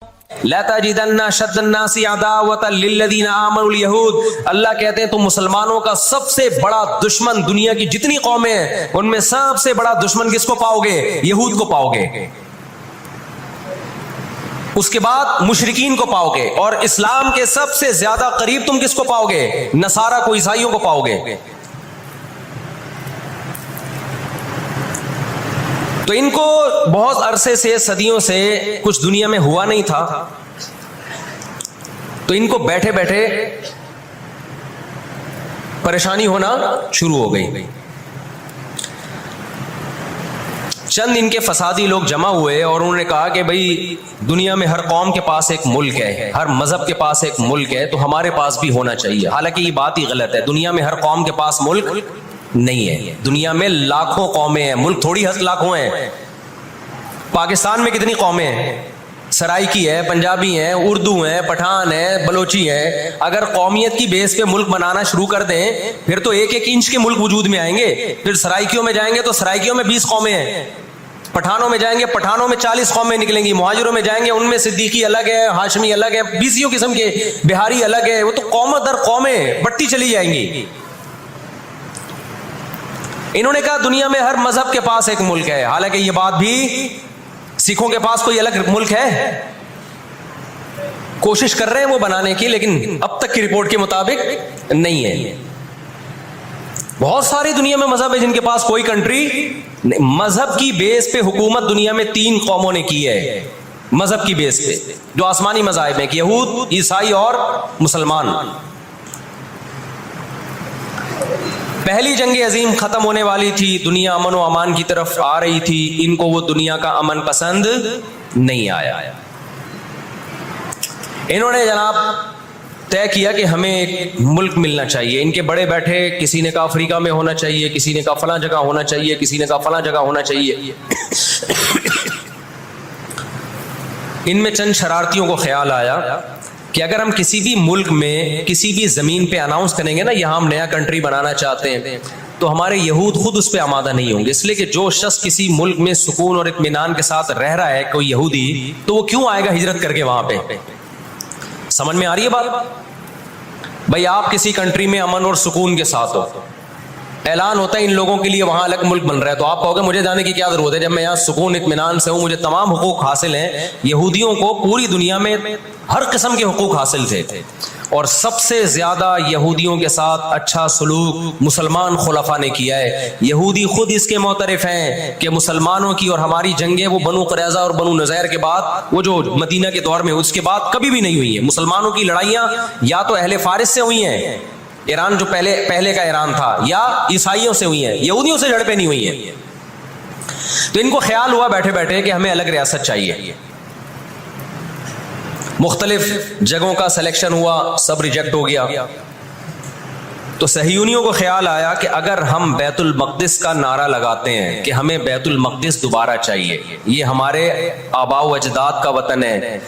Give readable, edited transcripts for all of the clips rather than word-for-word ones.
لَتَجِدَنَّ أَشَدَّ النَّاسِ عَدَاوَةً لِلَّذِينَ آمَنُوا الْيَهُودَ، اللہ کہتے ہیں تم مسلمانوں کا سب سے بڑا دشمن دنیا کی جتنی قومیں ہیں ان میں سب سے بڑا دشمن کس کو پاؤ گے؟ یہود کو پاؤ گے، اس کے بعد مشرکین کو پاؤ گے، اور اسلام کے سب سے زیادہ قریب تم کس کو پاؤ گے؟ نصارہ کو، عیسائیوں کو پاؤ گے۔ تو ان کو بہت عرصے سے، صدیوں سے کچھ دنیا میں ہوا نہیں تھا، تو ان کو بیٹھے بیٹھے پریشانی ہونا شروع ہو گئی۔ چند ان کے فسادی لوگ جمع ہوئے اور انہوں نے کہا کہ بھئی دنیا میں ہر قوم کے پاس ایک ملک ہے، ہر مذہب کے پاس ایک ملک ہے، تو ہمارے پاس بھی ہونا چاہیے۔ حالانکہ یہ بات ہی غلط ہے، دنیا میں ہر قوم کے پاس ملک نہیں ہے، دنیا میں لاکھوں قومیں ہیں، ملک تھوڑی لاکھوں ہیں۔ پاکستان میں کتنی قومیں ہیں؟ سرائکی ہے، پنجابی ہیں، اردو ہیں، پٹھان ہیں، بلوچی ہیں۔ اگر قومیت کی بیس پہ ملک بنانا شروع کر دیں پھر تو ایک ایک انچ کے ملک وجود میں آئیں گے۔ پھر سرائکیوں میں جائیں گے تو سرائکیوں میں 20 قومیں ہیں، پٹھانوں میں جائیں گے پٹھانوں میں 40 قومیں نکلیں گی، مہاجروں میں جائیں گے ان میں صدیقی الگ ہے، ہاشمی الگ ہے، 20 قسم کے، بہاری الگ ہے۔ وہ تو قوم در قومیں بڑھتی چلی جائیں گی۔ انہوں نے کہا دنیا میں ہر مذہب کے پاس ایک ملک ہے، حالانکہ یہ بات بھی سکھوں کے پاس کوئی الگ ملک ہے؟ کوشش کر رہے ہیں وہ بنانے کی، لیکن اب تک کی رپورٹ کے مطابق نہیں ہے۔ بہت ساری دنیا میں مذہب ہے جن کے پاس کوئی کنٹری نہیں۔ مذہب کی بیس پہ حکومت دنیا میں 3 قوموں نے کی ہے، مذہب کی بیس پہ، جو آسمانی مذاہب ہیں، یہود، عیسائی اور مسلمان۔ پہلی جنگ عظیم ختم ہونے والی تھی، دنیا امن و امان کی طرف آ رہی تھی، ان کو وہ دنیا کا امن پسند نہیں آیا۔ انہوں نے جناب طے کیا کہ ہمیں ایک ملک ملنا چاہیے۔ ان کے بڑے بیٹھے، کسی نے کہا افریقہ میں ہونا چاہیے، کسی نے کہا فلاں جگہ ہونا چاہیے، کسی نے کہا فلاں جگہ ہونا چاہیے۔ ان میں چند شرارتیوں کو خیال آیا کہ اگر ہم کسی بھی ملک میں کسی بھی زمین پہ اناؤنس کریں گے نا یہاں ہم نیا کنٹری بنانا چاہتے ہیں، تو ہمارے یہود خود اس پہ آمادہ نہیں ہوں گے، اس لیے کہ جو شخص کسی ملک میں سکون اور اطمینان کے ساتھ رہ رہا ہے، کوئی یہودی، تو وہ کیوں آئے گا ہجرت کر کے وہاں پہ؟ سمجھ میں آ رہی ہے بات؟ بھائی آپ کسی کنٹری میں امن اور سکون کے ساتھ ہو، اعلان ہوتا ہے ان لوگوں کے لیے وہاں الگ ملک بن رہا ہے، تو آپ کہو گے مجھے جانے کی کیا ضرورت ہے جب میں یہاں سکون اطمینان سے ہوں، مجھے تمام حقوق حاصل ہیں۔ یہودیوں کو پوری دنیا میں ہر قسم کے حقوق حاصل تھے، اور سب سے زیادہ یہودیوں کے ساتھ اچھا سلوک مسلمان خلفاء نے کیا ہے۔ یہودی خود اس کے معترف ہیں کہ مسلمانوں کی اور ہماری جنگیں وہ بنو قریظہ اور بنو نذیر کے بعد، وہ جو مدینہ کے دور میں، اس کے بعد کبھی بھی نہیں ہوئی ہیں۔ مسلمانوں کی لڑائیاں یا تو اہل فارس سے ہوئی ہیں، ایران جو پہلے کا ایران تھا، یا عیسائیوں سے ہوئی ہیں، یہودیوں سے جھڑپیں نہیں ہوئی ہیں۔ تو ان کو خیال ہوا بیٹھے بیٹھے کہ ہمیں الگ ریاست چاہیے۔ مختلف جگہوں کا سلیکشن ہوا، سب ریجیکٹ ہو گیا۔ تو صہیونیوں کو خیال آیا کہ اگر ہم بیت المقدس کا نعرہ لگاتے ہیں کہ ہمیں بیت المقدس دوبارہ چاہیے، یہ ہمارے آباء و اجداد کا وطن ہے،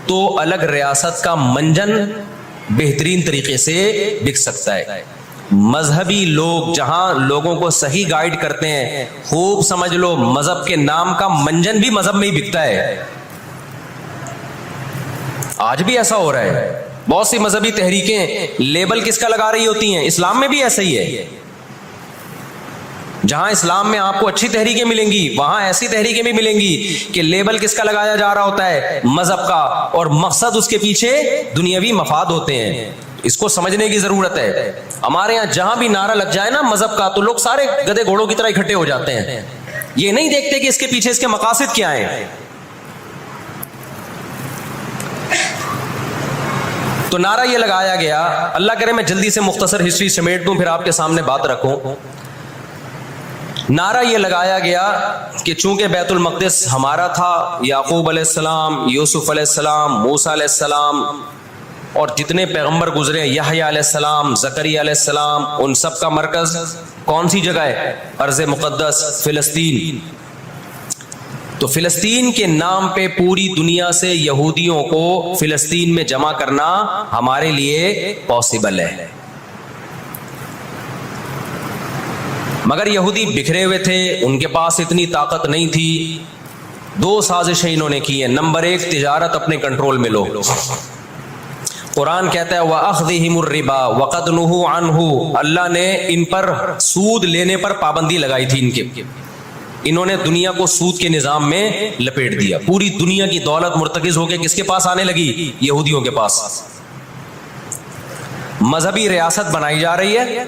تو الگ ریاست کا منجن بہترین طریقے سے بک سکتا ہے۔ مذہبی لوگ جہاں لوگوں کو صحیح گائیڈ کرتے ہیں، خوب سمجھ لو مذہب کے نام کا منجن بھی مذہب میں ہی بکتا ہے۔ آج بھی ایسا ہو رہا ہے، بہت سی مذہبی تحریکیں لیبل کس کا لگا رہی ہوتی ہیں؟ اسلام میں بھی ایسا ہی ہے۔ جہاں اسلام میں آپ کو اچھی تحریکیں ملیں گی، وہاں ایسی تحریکیں بھی ملیں گی کہ لیبل کس کا لگایا جا رہا ہوتا ہے؟ مذہب کا، اور مقصد اس کے پیچھے دنیاوی مفاد ہوتے ہیں۔ اس کو سمجھنے کی ضرورت ہے۔ ہمارے یہاں جہاں بھی نعرہ لگ جائے نا مذہب کا، تو لوگ سارے گدھے گھوڑوں کی طرح اکٹھے ہو جاتے ہیں، یہ نہیں دیکھتے کہ اس کے پیچھے اس کے مقاصد کیا ہیں۔ تو نعرہ یہ لگایا گیا، اللہ کرے میں جلدی سے مختصر ہسٹری سمیٹ دوں پھر آپ کے سامنے بات رکھوں۔ نعرہ یہ لگایا گیا کہ چونکہ بیت المقدس ہمارا تھا، یعقوب علیہ السلام، یوسف علیہ السلام، موسیٰ علیہ السلام اور جتنے پیغمبر گزرے، یحییٰ علیہ السلام، زکریا علیہ السلام، ان سب کا مرکز کون سی جگہ ہے؟ ارض مقدس فلسطین۔ تو فلسطین کے نام پہ پوری دنیا سے یہودیوں کو فلسطین میں جمع کرنا ہمارے لیے پاسبل ہے، مگر یہودی بکھرے ہوئے تھے، ان کے پاس اتنی طاقت نہیں تھی۔ دو سازشیں انہوں نے کی ہیں. نمبر ایک, تجارت اپنے کنٹرول میں لو. قرآن کہتا ہے وَأَخْذِهِمُ الرِّبَا وَقَدْ نُهُوا عَنْهُ, اللہ نے ان پر سود لینے پر پابندی لگائی تھی. ان کے انہوں نے دنیا کو سود کے نظام میں لپیٹ دیا. پوری دنیا کی دولت مرتکز ہو کے کس کے پاس آنے لگی؟ یہودیوں کے پاس. مذہبی ریاست بنائی جا رہی ہے.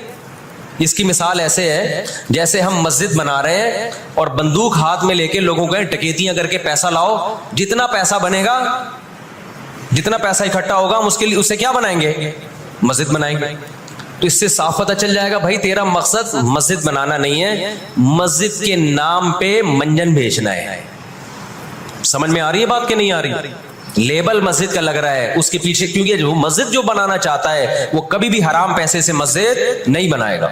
اس کی مثال ایسے ہے جیسے ہم مسجد بنا رہے ہیں اور بندوق ہاتھ میں لے کے لوگوں کو ڈکیتیاں کر کے پیسہ لاؤ, جتنا پیسہ بنے گا, جتنا پیسہ اکٹھا ہوگا ہم اس کے لیے اسے کیا بنائیں گے؟ مسجد بنائیں گے. تو اس سے صاف پتہ چل جائے گا بھائی تیرا مقصد مسجد بنانا نہیں ہے, مسجد کے نام پہ منجن بیچنا ہے. سمجھ میں آ رہی ہے بات کہ نہیں آ رہی؟ لیبل مسجد کا لگ رہا ہے اس کے پیچھے, کیونکہ جو مسجد جو بنانا چاہتا ہے وہ کبھی بھی حرام پیسے سے مسجد نہیں بنائے گا.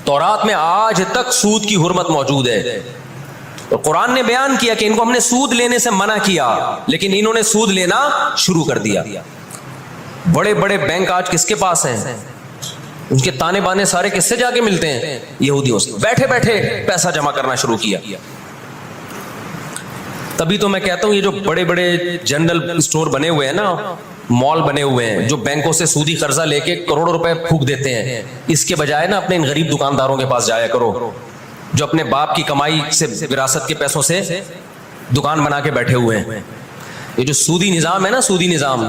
تورات میں آج تک سود کی حرمت موجود ہے. قرآن نے بیان کیا کہ ان کو ہم نے سود لینے سے منع کیا, لیکن انہوں نے سود لینا شروع کر دیا. بڑے بڑے بینک آج کس کے پاس ہیں؟ ان کے تانے بانے سارے کس سے جا کے ملتے ہیں؟ یہودیوں سے. بیٹھے بیٹھے پیسہ جمع کرنا شروع کیا. تبھی تو میں کہتا ہوں یہ جو بڑے بڑے جنرل اسٹور بنے ہوئے ہیں نا, مال بنے ہوئے ہیں, جو بینکوں سے سودی قرضہ لے کے کروڑوں روپے پھونک دیتے ہیں, اس کے بجائے نا اپنے ان غریب دکانداروں کے پاس جایا کرو جو اپنے باپ کی کمائی سے, وراثت کے پیسوں سے دکان بنا کے بیٹھے ہوئے ہیں. یہ جو سودی نظام ہے نا, سودی نظام,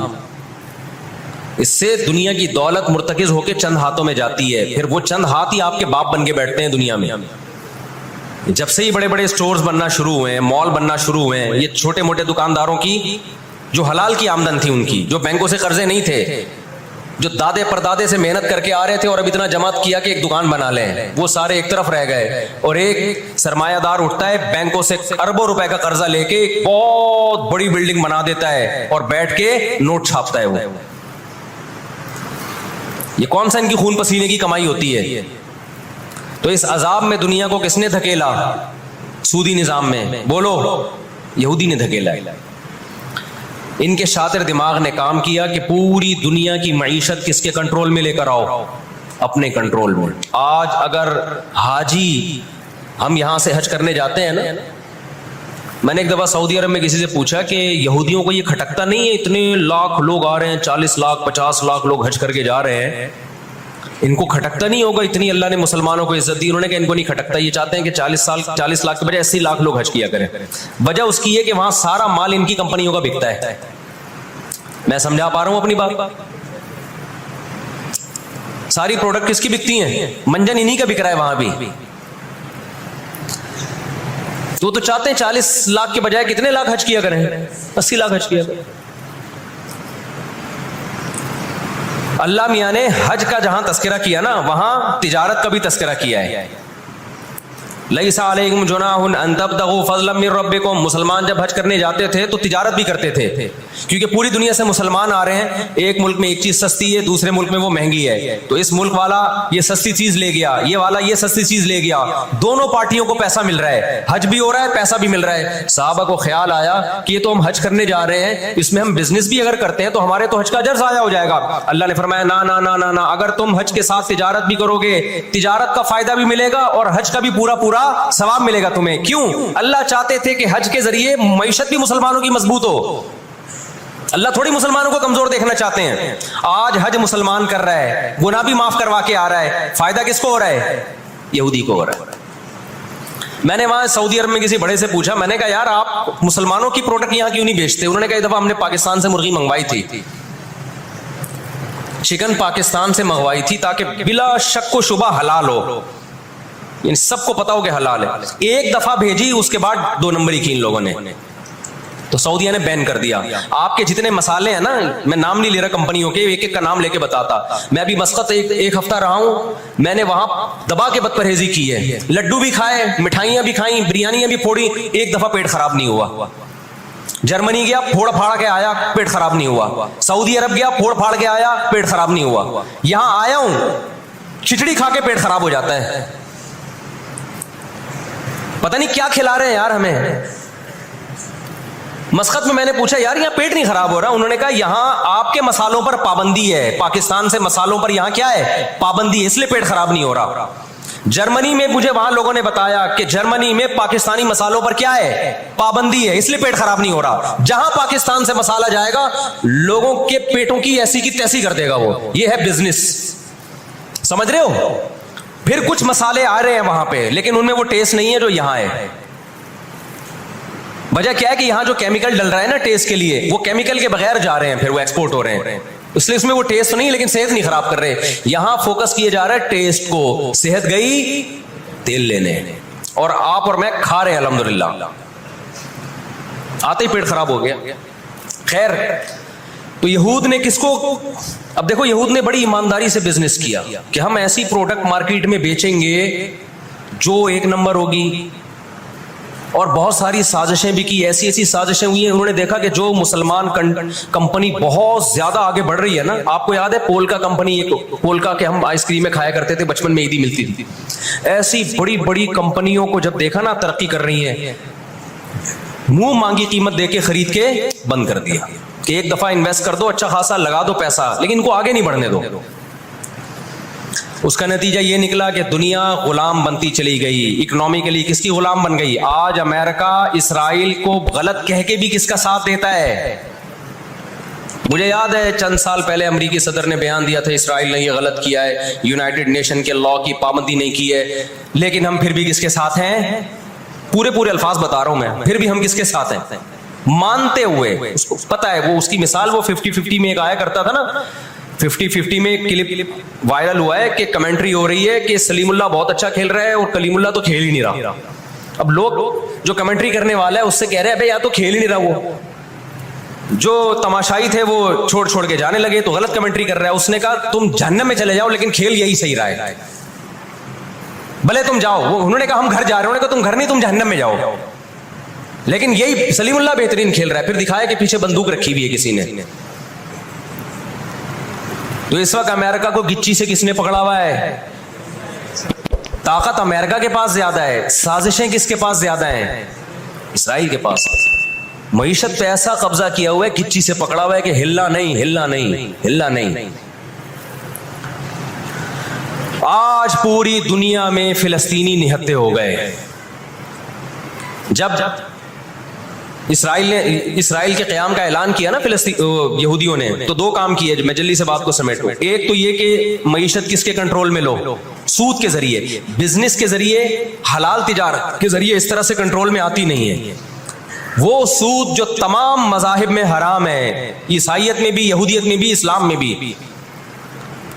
اس سے دنیا کی دولت مرتکز ہو کے چند ہاتھوں میں جاتی ہے. پھر وہ چند ہاتھ ہی آپ کے باپ بن کے بیٹھتے ہیں دنیا میں. جب سے ہی بڑے بڑے اسٹورز بننا شروع ہوئے ہیں, مال بننا شروع ہوئے ہیں, یہ چھوٹے موٹے دکانداروں کی جو حلال کی آمدن تھی, ان کی جو بینکوں سے قرضے نہیں تھے, جو دادے پردادے سے محنت کر کے آ رہے تھے اور اب اتنا جمع کیا کہ ایک دکان بنا لیں, وہ سارے ایک طرف رہ گئے. اور ایک سرمایہ دار اٹھتا ہے بینکوں سے اربوں روپے کا قرضہ لے کے ایک بہت بڑی بلڈنگ بنا دیتا ہے اور بیٹھ کے نوٹ چھاپتا ہے. وہ یہ کون سا ان کی خون پسینے کی کمائی ہوتی ہے؟ تو اس عذاب میں دنیا کو کس نے دھکیلا؟ سودی نظام میں. بولو, یہودی نے دھکیلا. ان کے شاطر دماغ نے کام کیا کہ پوری دنیا کی معیشت کس کے کنٹرول میں لے کر آؤ؟ اپنے کنٹرول میں. آج اگر حاجی, ہم یہاں سے حج کرنے جاتے ہیں نا, میں نے ایک دفعہ سعودی عرب میں کسی سے پوچھا کہ یہودیوں کو یہ کھٹکتا نہیں ہے, اتنے لاکھ لوگ آ رہے ہیں, 40 لاکھ 50 لاکھ لوگ حج کر کے جا رہے ہیں, ان کو کھٹکتا نہیں ہوگا اتنی اللہ نے مسلمانوں کو عزت دی؟ انہوں نے کہا ان کو نہیں کھٹکتا, یہ چاہتے ہیں کہ 40 لاکھ کے بجائے 80 لاکھ لوگ حج کیا کریں. وجہ اس کی ہے کہ وہاں سارا مال ان کی کمپنیوں کا بکتا ہے. میں سمجھا پا رہا ہوں اپنی بات؟ ساری پروڈکٹ کس کی بکتی ہیں؟ منجن انہی کا بک رہا ہے وہاں بھی. تو چاہتے ہیں 40 لاکھ کے بجائے کتنے لاکھ حج کیا کریں؟ 80 لاکھ حج کیا کریں. اللہ میاں نے حج کا جہاں تذکرہ کیا نا, وہاں تجارت کا بھی تذکرہ کیا ہے. لیس علیکم جناح ان تبتغوا فضلا من ربکم. مسلمان جب حج کرنے جاتے تھے تو تجارت بھی کرتے تھے, کیونکہ پوری دنیا سے مسلمان آ رہے ہیں. ایک ملک میں ایک چیز سستی ہے, دوسرے ملک میں وہ مہنگی ہے, تو اس ملک والا یہ سستی چیز لے گیا, یہ والا یہ سستی چیز لے گیا, دونوں پارٹیوں کو پیسہ مل رہا ہے, حج بھی ہو رہا ہے, پیسہ بھی مل رہا ہے. صحابہ کو خیال آیا کہ یہ تو ہم حج کرنے جا رہے ہیں, اس میں ہم بزنس بھی اگر کرتے ہیں تو ہمارے تو حج کا اجر ضائع ہو جائے گا. اللہ نے فرمایا نا نا نا نا نا, اگر تم حج کے ساتھ تجارت بھی کرو گے, تجارت کا فائدہ بھی ملے گا اور حج کا بھی پورا پورا ثواب ملے گا تمہیں. کیوں؟ اللہ چاہتے تھے کہ حج کے ذریعے معیشت بھی مسلمانوں کی مضبوط ہو. اللہ تھوڑی مسلمانوں کو کمزور دیکھنا چاہتے ہیں. آج حج مسلمان کر رہا ہے, گناہ بھی معاف کروا کے آ رہا ہے, فائدہ کس کو ہو رہا ہے؟ یہودی کو ہو رہا ہے. میں نے وہاں سعودی عرب میں کسی بڑے سے پوچھا, میں نے کہا یار آپ مسلمانوں کی پروڈکٹ یہاں کیوں نہیں بیچتے؟ انہوں نے کہا ایک دفعہ ہم نے پاکستان سے مرغی منگوائی تھی, چکن پاکستان سے منگوائی تھی تاکہ بلا شک و شبہ حلال ہو, یعنی سب کو پتا ہو کہ حلال ہے. ایک دفعہ بھیجی, اس کے بعد 2 نمبری کی ان لوگوں نے, تو سعودیہ نے بین کر دیا. آپ کے جتنے مسالے ہیں نا, میں نام نہیں لے رہا کمپنیوں کے, ایک ایک کا نام لے کے بتاتا. میں ابھی مسقط ایک ہفتہ رہا ہوں, میں نے وہاں دبا کے بد پرہیزی کی ہے. لڈو بھی کھائے, مٹھائیاں بھی کھائیں, بریانیاں بھی پھوڑی, ایک دفعہ پیٹ خراب نہیں ہوا. جرمنی گیا, پھوڑ پھاڑ کے آیا, پیٹ خراب نہیں ہوا. سعودی عرب گیا, پھوڑ پھاڑ کے آیا, پیٹ خراب نہیں ہوا. یہاں آیا ہوں, کھچڑی کھا کے پیٹ خراب ہو جاتا ہے. پتہ نہیں کیا کھلا رہے ہیں یار ہمیں. مسقط میں نے پوچھا یار یہاں پیٹ نہیں خراب ہو رہا؟ انہوں نے کہا یہاں آپ کے مسالوں پر پابندی ہے, پاکستان سے مسالوں پر یہاں کیا ہے؟ پابندی ہے, اس لیے پیٹ خراب نہیں ہو رہا. جرمنی میں مجھے وہاں لوگوں نے بتایا کہ جرمنی میں پاکستانی مسالوں پر کیا ہے؟ پابندی ہے، اس لیے پیٹ خراب نہیں ہو رہا. جہاں پاکستان سے مسالہ جائے گا لوگوں کے پیٹوں کی ایسی کی تیسی کر دے گا وہ. یہ ہے بزنس، سمجھ رہے ہو؟ پھر کچھ مسالے آ رہے ہیں وہاں پہ لیکن ان میں وہ ٹیسٹ نہیں ہے جو یہاں ہے. وجہ کیا ہے کہ یہاں جو کیمیکل ڈل رہا ہے نا ٹیسٹ کے لیے، وہ کیمیکل کے بغیر جا رہے ہیں، پھر وہ ایکسپورٹ ہو رہے ہیں، اس لیے اس میں وہ ٹیسٹ نہیں لیکن صحت نہیں خراب کر رہے. یہاں فوکس کیے جا رہا ہے ٹیسٹ کو. صحت گئی تیل لینے، اور آپ اور میں کھا رہے ہیں الحمدللہ، آتے ہی پیٹ خراب ہو گیا. خیر، تو یہود نے کس کو، اب دیکھو یہود نے بڑی ایمانداری سے بزنس کیا کہ ہم ایسی پروڈکٹ مارکیٹ میں بیچیں گے جو ایک نمبر ہوگی، اور بہت ساری سازشیں بھی کی. ایسی ایسی سازشیں ہوئی ہیں. انہوں نے دیکھا کہ جو مسلمان کمپنی بہت زیادہ آگے بڑھ رہی ہے نا، آپ کو یاد ہے پولکا کمپنی، پولکا کے ہم آئس کریم میں کھایا کرتے تھے بچپن میں، عیدی ملتی تھی. ایسی بڑی بڑی کمپنیوں کو جب دیکھا نا ترقی کر رہی ہیں، منہ مانگی قیمت دے کے خرید کے بند کر دیا کہ ایک دفعہ انویسٹ کر دو، اچھا خاصا لگا دو پیسہ، لیکن ان کو آگے نہیں بڑھنے دو. اس کا نتیجہ یہ نکلا کہ دنیا غلام بنتی چلی گئی. اکنامکلی کس کی غلام بن گئی؟ آج امریکہ اسرائیل کو غلط کہہ کے بھی کس کا ساتھ دیتا ہے؟ مجھے یاد ہے چند سال پہلے امریکی صدر نے بیان دیا تھا اسرائیل نے یہ غلط کیا ہے، یونائٹڈ نیشن کے لا کی پابندی نہیں کی ہے، لیکن ہم پھر بھی کس کے ساتھ ہیں؟ پورے الفاظ بتا رہا ہوں میں، پھر بھی ہم کس کے ساتھ ہیں؟ مانتے ہوئے. اس کو پتا ہے، وہ اس کی مثال وہ 50-50 میں ایک آیا کرتا تھا نا، 50-50 میں کلپ وائرل ہوا ہے کہ کمنٹری ہو رہی ہے کہ سلیم اللہ بہت اچھا کھیل رہا ہے اور کلیم اللہ تو کھیل ہی نہیں رہا. اب لوگ جو کمنٹری کرنے والا ہے اس سے کہہ رہے ہیں بھائی یا تو کھیل ہی نہیں رہا، وہ جو تماشائی تھے وہ چھوڑ کے جانے لگے تو غلط کمنٹری کر رہا ہے. اس نے کہا تم جہنم میں چلے جاؤ لیکن کھیل یہی صحیح رہا ہے، بھلے تم جاؤ. انہوں نے کہا ہم گھر جا رہے ہیں، انہوں نے کہا تم گھر نہیں، تم جہنم میں جاؤ، لیکن یہی سلیم اللہ بہترین کھیل رہا ہے. پھر دکھایا کہ پیچھے بندوق رکھی ہوئی ہے کسی نے. تو اس وقت امریکہ کو گچی سے کس نے پکڑا ہوا ہے؟ طاقت امریکہ کے پاس زیادہ ہے، سازشیں کس کے پاس زیادہ ہیں؟ اسرائیل کے پاس. معیشت پہ ایسا قبضہ کیا ہوا ہے، گچی سے پکڑا ہوا ہے کہ ہلنا نہیں. آج پوری دنیا میں فلسطینی نہتے ہو گئے. جب اسرائیل کے قیام کا اعلان کیا نا یہودیوں نے، تو دو کام کیے. میں جلدی سے بات کو سمیٹوں. ایک تو یہ کہ معیشت کس کے کنٹرول میں لو؟ سود کے ذریعے، بزنس کے ذریعے، حلال تجارت کے ذریعے اس طرح سے کنٹرول میں آتی نہیں ہے. وہ سود جو تمام مذاہب میں حرام ہے، عیسائیت میں بھی، یہودیت میں بھی، اسلام میں بھی،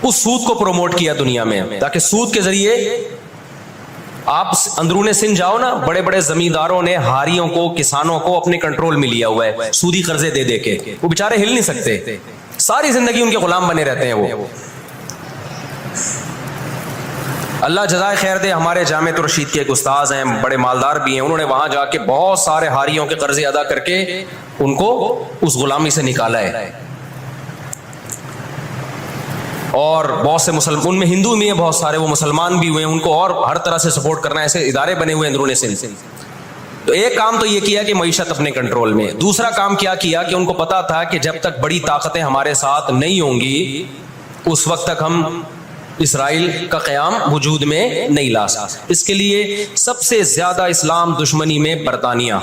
اس سود کو پروموٹ کیا دنیا میں، تاکہ سود کے ذریعے آپ اندرون سندھ جاؤ نا، بڑے بڑے زمینداروں نے ہاریوں کو، کسانوں کو اپنے کنٹرول میں لیا ہوا ہے سودی قرضے دے دے کے. وہ بیچارے ہل نہیں سکتے، ساری زندگی ان کے غلام بنے رہتے ہیں وہ. اللہ جزائے خیر دے. ہمارے جامعۃ الرشید کے ایک استاذ ہیں، بڑے مالدار بھی ہیں، انہوں نے وہاں جا کے بہت سارے ہاریوں کے قرضے ادا کر کے ان کو اس غلامی سے نکالا ہے. اور بہت سے ان میں ہندو بھی ہیں بہت سارے، وہ مسلمان بھی ہوئے ہیں، ان کو اور ہر طرح سے سپورٹ کرنا، ایسے ادارے بنے ہوئے اندرون سندھ. تو ایک کام تو یہ کیا کہ معیشت اپنے کنٹرول میں. دوسرا کام کیا کہ ان کو پتا تھا کہ جب تک بڑی طاقتیں ہمارے ساتھ نہیں ہوں گی اس وقت تک ہم اسرائیل کا قیام وجود میں نہیں لا سکتے. اس کے لیے سب سے زیادہ اسلام دشمنی میں برطانیہ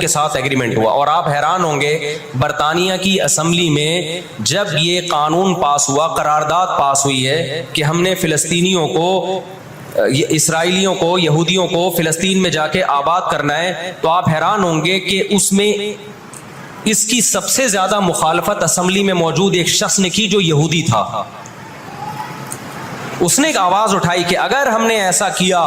کے ساتھ ایگریمنٹ ہوا. اور آپ حیران ہوں گے، برطانیہ کی اسمبلی میں جب یہ قانون پاس ہوا، قرارداد پاس ہوئی ہے کہ ہم نے فلسطینیوں کو، اسرائیلیوں کو، یہودیوں کو فلسطین میں جا کے آباد کرنا ہے، تو آپ حیران ہوں گے کہ اس میں اس کی سب سے زیادہ مخالفت اسمبلی میں موجود ایک شخص نے کی جو یہودی تھا. اس نے ایک آواز اٹھائی کہ اگر ہم نے ایسا کیا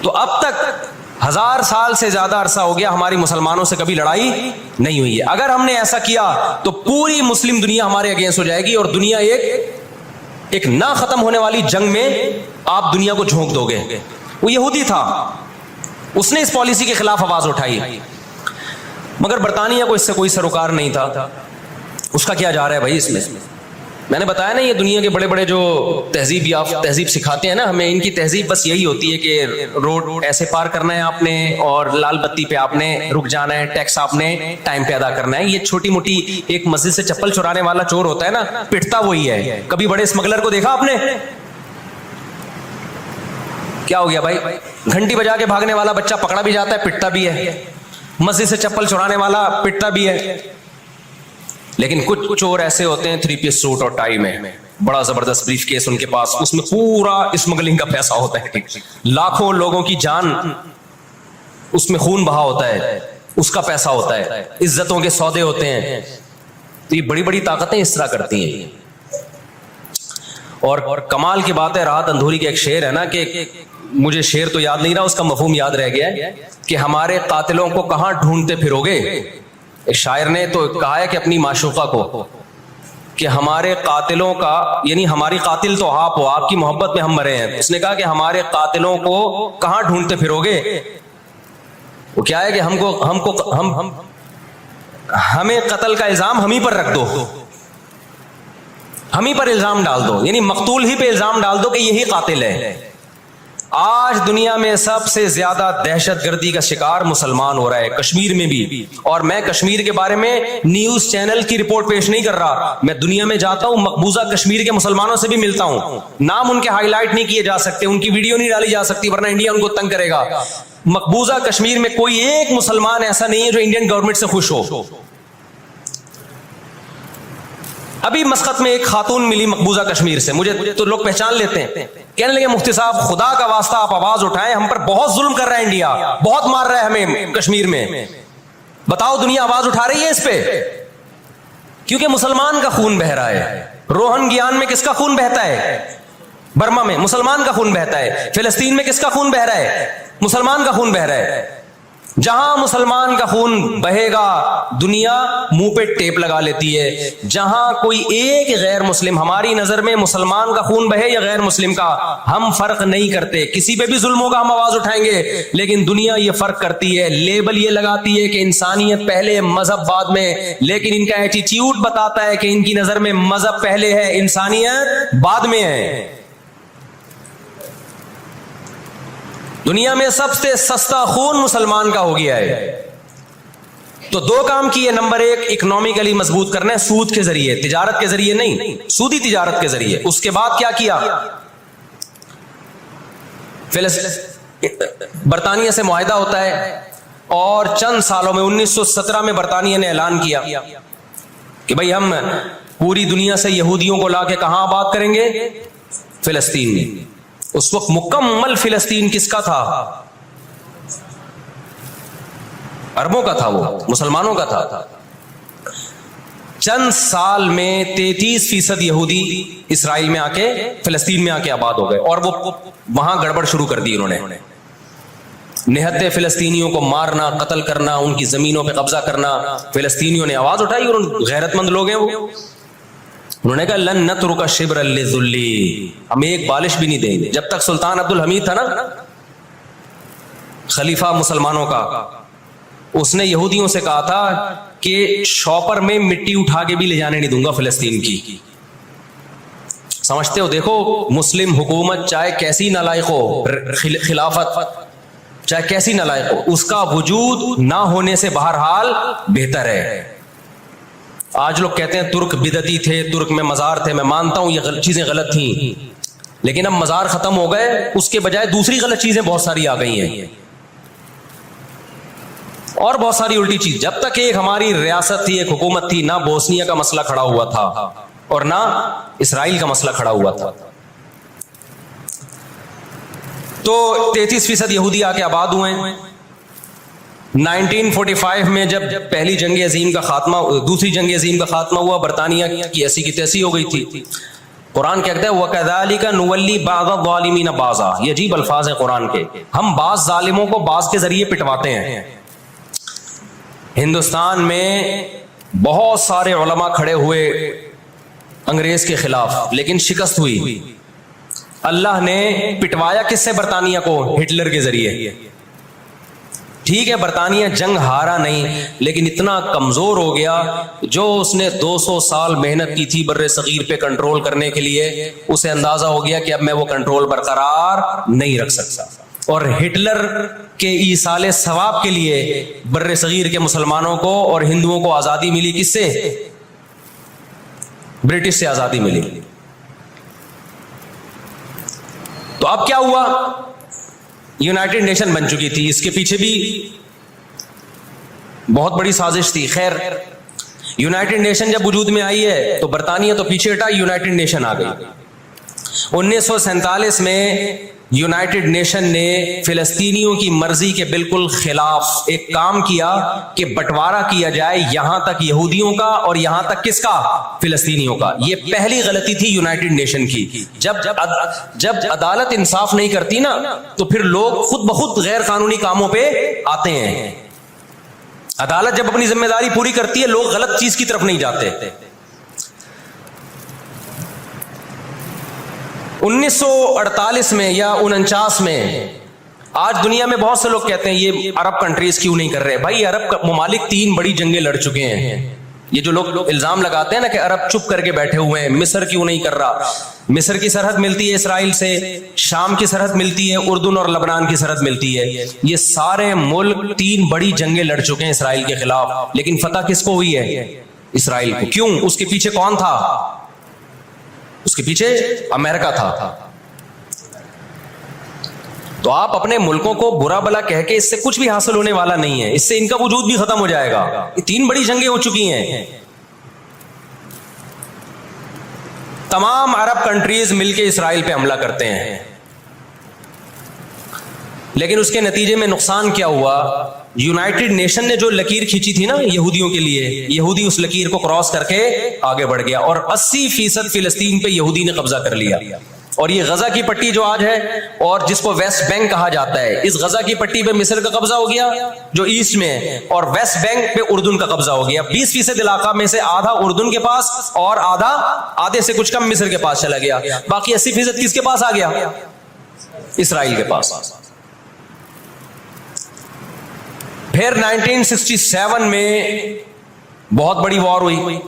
تو اب تک 1000 سال سے زیادہ عرصہ ہو گیا ہماری مسلمانوں سے کبھی لڑائی نہیں ہوئی ہے. اگر ہم نے ایسا کیا تو پوری مسلم دنیا ہمارے اگینسٹ ہو جائے گی اور دنیا ایک نہ ختم ہونے والی جنگ میں آپ دنیا کو جھونک دو گے. وہ یہودی تھا، اس نے اس پالیسی کے خلاف آواز اٹھائی. مگر برطانیہ کو اس سے کوئی سروکار نہیں تھا. اس کا کیا جا رہا ہے بھائی اس میں؟ میں نے بتایا نا یہ دنیا کے بڑے بڑے جو تہذیب سکھاتے ہیں نا ہمیں، ان کی تہذیب بس یہی ہوتی ہے کہ روڈ ایسے پار کرنا ہے آپ نے، اور لال بتی پہ آپ نے رک جانا ہے، ٹیکس آپ نے ٹائم پہ ادا کرنا ہے. یہ چھوٹی موٹی، ایک مسجد سے چپل چرانے والا چور ہوتا ہے نا، پٹتا وہی ہے. کبھی بڑے اسمگلر کو دیکھا آپ نے؟ کیا ہو گیا بھائی؟ گھنٹی بجا کے بھاگنے والا بچہ پکڑا بھی جاتا ہے، پٹتا بھی ہے. مسجد سے چپل چرانے والا پٹتا بھی ہے. لیکن کچھ اور ایسے ہوتے ہیں 3 پیس سوٹ اور ٹائی میں، بڑا زبردست بریف کیس ان کے پاس، اس میں پورا اسمگلنگ کا پیسہ ہوتا ہے، لاکھوں لوگوں کی جان اس میں خون بہا ہوتا ہے، اس کا پیسہ ہوتا ہے، عزتوں کے سودے ہوتے ہیں. تو یہ بڑی بڑی طاقتیں اس طرح کرتی ہیں. اور کمال کی بات ہے، راحت اندھوری کے ایک شعر ہے نا، کہ مجھے شعر تو یاد نہیں رہا، اس کا مفہوم یاد رہ گیا ہے، کہ ہمارے قاتلوں کو کہاں ڈھونڈتے پھرو گے. ایک شاعر نے تو کہا ہے کہ اپنی معشوقہ کو، کہ ہمارے قاتلوں کا، یعنی ہماری قاتل تو آپ ہو، آپ کی محبت میں ہم مرے ہیں. اس نے کہا کہ ہمارے قاتلوں کو کہاں ڈھونڈتے پھرو گے. وہ کیا ہے کہ ہمیں قتل کا الزام ہم ہی پر رکھ دو، ہم ہی پر الزام ڈال دو، یعنی مقتول ہی پہ الزام ڈال دو کہ یہی قاتل ہے. آج دنیا میں سب سے زیادہ دہشت گردی کا شکار مسلمان ہو رہا ہے، کشمیر میں بھی. اور میں کشمیر کے بارے میں نیوز چینل کی رپورٹ پیش نہیں کر رہا، میں دنیا میں جاتا ہوں، مقبوضہ کشمیر کے مسلمانوں سے بھی ملتا ہوں. نام ان کے ہائی لائٹ نہیں کیے جا سکتے، ان کی ویڈیو نہیں ڈالی جا سکتی، ورنہ انڈیا ان کو تنگ کرے گا. مقبوضہ کشمیر میں کوئی ایک مسلمان ایسا نہیں ہے جو انڈین گورنمنٹ سے خوش ہو. ابھی مسقط میں ایک خاتون ملی مقبوضہ کشمیر سے، مجھے تو لوگ پہچان لیتے ہیں، کہنے لگے مفتی صاحب خدا کا واسطہ آپ آواز اٹھائیں، ہم پر بہت ظلم کر رہا ہے انڈیا، بہت مار رہا ہے ہمیں کشمیر میں، بتاؤ دنیا آواز اٹھا رہی ہے اس پہ؟ کیونکہ مسلمان کا خون بہ رہا ہے. روہن گیان میں کس کا خون بہتا ہے؟ برما میں مسلمان کا خون بہتا ہے. فلسطین میں کس کا خون بہ رہا ہے؟ مسلمان کا خون بہ رہا ہے. جہاں مسلمان کا خون بہے گا دنیا منہ پہ ٹیپ لگا لیتی ہے. جہاں کوئی ایک غیر مسلم، ہماری نظر میں مسلمان کا خون بہے یا غیر مسلم کا، ہم فرق نہیں کرتے، کسی پہ بھی ظلم ہوگا ہم آواز اٹھائیں گے. لیکن دنیا یہ فرق کرتی ہے، لیبل یہ لگاتی ہے کہ انسانیت پہلے مذہب بعد میں، لیکن ان کا ایٹیٹیوڈ بتاتا ہے کہ ان کی نظر میں مذہب پہلے ہے، انسانیت بعد میں ہے. دنیا میں سب سے سستا خون مسلمان کا ہو گیا ہے. تو 2 کام کیے. نمبر 1 اکنامکلی مضبوط کرنا ہے، سود کے ذریعے، تجارت کے ذریعے نہیں، سودی تجارت کے ذریعے. اس کے بعد کیا کیا؟ برطانیہ سے معاہدہ ہوتا ہے، اور چند سالوں میں 1917 میں برطانیہ نے اعلان کیا کہ بھائی ہم پوری دنیا سے یہودیوں کو لا کے کہاں آباد کریں گے؟ فلسطین میں. اس وقت مکمل فلسطین کس کا تھا؟ عربوں کا تھا، وہ مسلمانوں کا تھا. چند سال میں 33% یہودی اسرائیل میں آ کے، فلسطین میں آ کے آباد ہو گئے، اور وہ وہاں گڑبڑ شروع کر دی انہوں نے. نہتے فلسطینیوں کو مارنا، قتل کرنا، ان کی زمینوں پہ قبضہ کرنا. فلسطینیوں نے آواز اٹھائی، اور غیرت مند لوگ ہیں وہ، انہوں نے کہا لن نترک شبرا للذل، ہم ایک بالش بھی نہیں دیں گے. جب تک سلطان عبد الحمید تھا نا، خلیفہ مسلمانوں کا، اس نے یہودیوں سے کہا تھا کہ شاپر میں مٹی اٹھا کے بھی لے جانے نہیں دوں گا فلسطین کی. سمجھتے ہو؟ دیکھو مسلم حکومت چاہے کیسی نالائق ہو، خلافت چاہے کیسی نالائق ہو، اس کا وجود نہ ہونے سے بہرحال بہتر ہے. آج لوگ کہتے ہیں ترک بدعتی تھے، ترک میں مزار تھے. میں مانتا ہوں یہ چیزیں غلط تھیں، لیکن اب مزار ختم ہو گئے، اس کے بجائے دوسری غلط چیزیں بہت ساری آ گئی ہیں، اور بہت ساری الٹی چیز. جب تک ایک ہماری ریاست تھی، ایک حکومت تھی، نہ بوسنیا کا مسئلہ کھڑا ہوا تھا اور نہ اسرائیل کا مسئلہ کھڑا ہوا تھا. تو 33% یہودی آ کے آباد ہوئے ہیں. 1945 میں جب پہلی جنگ عظیم کا خاتمہ، دوسری جنگ عظیم کا خاتمہ ہوا، برطانیہ کی ایسی کی تیسی ہو گئی تھی. قرآن کہتا ہے وَكَذَلِكَ نُوَلِّي بَعْضَ الظَّالِمِينَ بَعْضًا. یہ عجیب الفاظ ہیں قرآن کے. ہم بعض ظالموں کو بعض کے ذریعے پٹواتے ہیں. ہندوستان میں بہت سارے علماء کھڑے ہوئے انگریز کے خلاف، لیکن شکست ہوئی. اللہ نے پٹوایا کس سے؟ برطانیہ کو، ہٹلر کے ذریعے. ٹھیک ہے برطانیہ جنگ ہارا نہیں، لیکن اتنا کمزور ہو گیا، جو اس نے 200 سال محنت کی تھی بر صغیر پہ کنٹرول کرنے کے لیے، اسے اندازہ ہو گیا کہ اب میں وہ کنٹرول برقرار نہیں رکھ سکتا۔ اور ہٹلر کے ایصال ثواب کے لیے بر صغیر کے مسلمانوں کو اور ہندوؤں کو آزادی ملی، کس سے؟ برٹش سے آزادی ملی۔ تو اب کیا ہوا؟ یونائٹڈ نیشن بن چکی تھی، اس کے پیچھے بھی بہت بڑی سازش تھی۔ خیر یونائٹڈ نیشن جب وجود میں آئی ہے تو برطانیہ تو پیچھے ہٹا، یونائٹڈ نیشن آ گئی۔ 1947 میں یونائٹڈ نیشن نے فلسطینیوں کی مرضی کے بالکل خلاف ایک کام کیا کہ بٹوارا کیا جائے، یہاں تک یہودیوں کا اور یہاں تک کس کا؟ فلسطینیوں کا۔ یہ پہلی غلطی تھی یونائٹڈ نیشن کی۔ جب عدالت انصاف نہیں کرتی نا تو پھر لوگ خود بخود غیر قانونی کاموں پہ آتے ہیں۔ عدالت جب اپنی ذمہ داری پوری کرتی ہے، لوگ غلط چیز کی طرف نہیں جاتے۔ 1948 میں یا 49 میں، آج دنیا میں بہت سے لوگ کہتے ہیں یہ عرب کنٹریز کیوں نہیں کر رہے؟ بھائی عرب ممالک 3 بڑی جنگیں لڑ چکے ہیں۔ یہ جو لوگ الزام لگاتے ہیں نا کہ عرب چپ کر کے بیٹھے ہوئے ہیں، مصر کیوں نہیں کر رہا؟ مصر کی سرحد ملتی ہے اسرائیل سے، شام کی سرحد ملتی ہے، اردن اور لبنان کی سرحد ملتی ہے۔ یہ سارے ملک 3 بڑی جنگیں لڑ چکے ہیں اسرائیل کے خلاف، لیکن فتح کس کو ہوئی ہے؟ اسرائیل کو۔ کیوں؟ اس کے پیچھے کون تھا؟ اس کے پیچھے امریکہ تھا۔ تو آپ اپنے ملکوں کو برا بلا کہہ کے اس سے کچھ بھی حاصل ہونے والا نہیں ہے، اس سے ان کا وجود بھی ختم ہو جائے گا۔ یہ 3 بڑی جنگیں ہو چکی ہیں، تمام عرب کنٹریز مل کے اسرائیل پہ حملہ کرتے ہیں، لیکن اس کے نتیجے میں نقصان کیا ہوا؟ یونائٹڈ نیشن نے جو لکیر کھینچی تھی نا یہودیوں کے لیے، یہودی اس لکیر کو کراس کر کے آگے بڑھ گیا اور 80% فلسطین پہ یہودی نے قبضہ کر لیا۔ اور یہ غزہ کی پٹی جو آج ہے اور جس کو ویسٹ بینک کہا جاتا ہے، اس غزہ کی پٹی پہ مصر کا قبضہ ہو گیا جو ایسٹ میں ہے، اور ویسٹ بینک پہ اردن کا قبضہ ہو گیا۔ 20% علاقہ میں سے آدھا اردن کے پاس اور آدھے سے کچھ کم مصر کے پاس چلا گیا، باقی 80% کس کے پاس آ گیا؟ اسرائیل کے پاس۔ پھر 1967 میں بہت بڑی وار ہوئی۔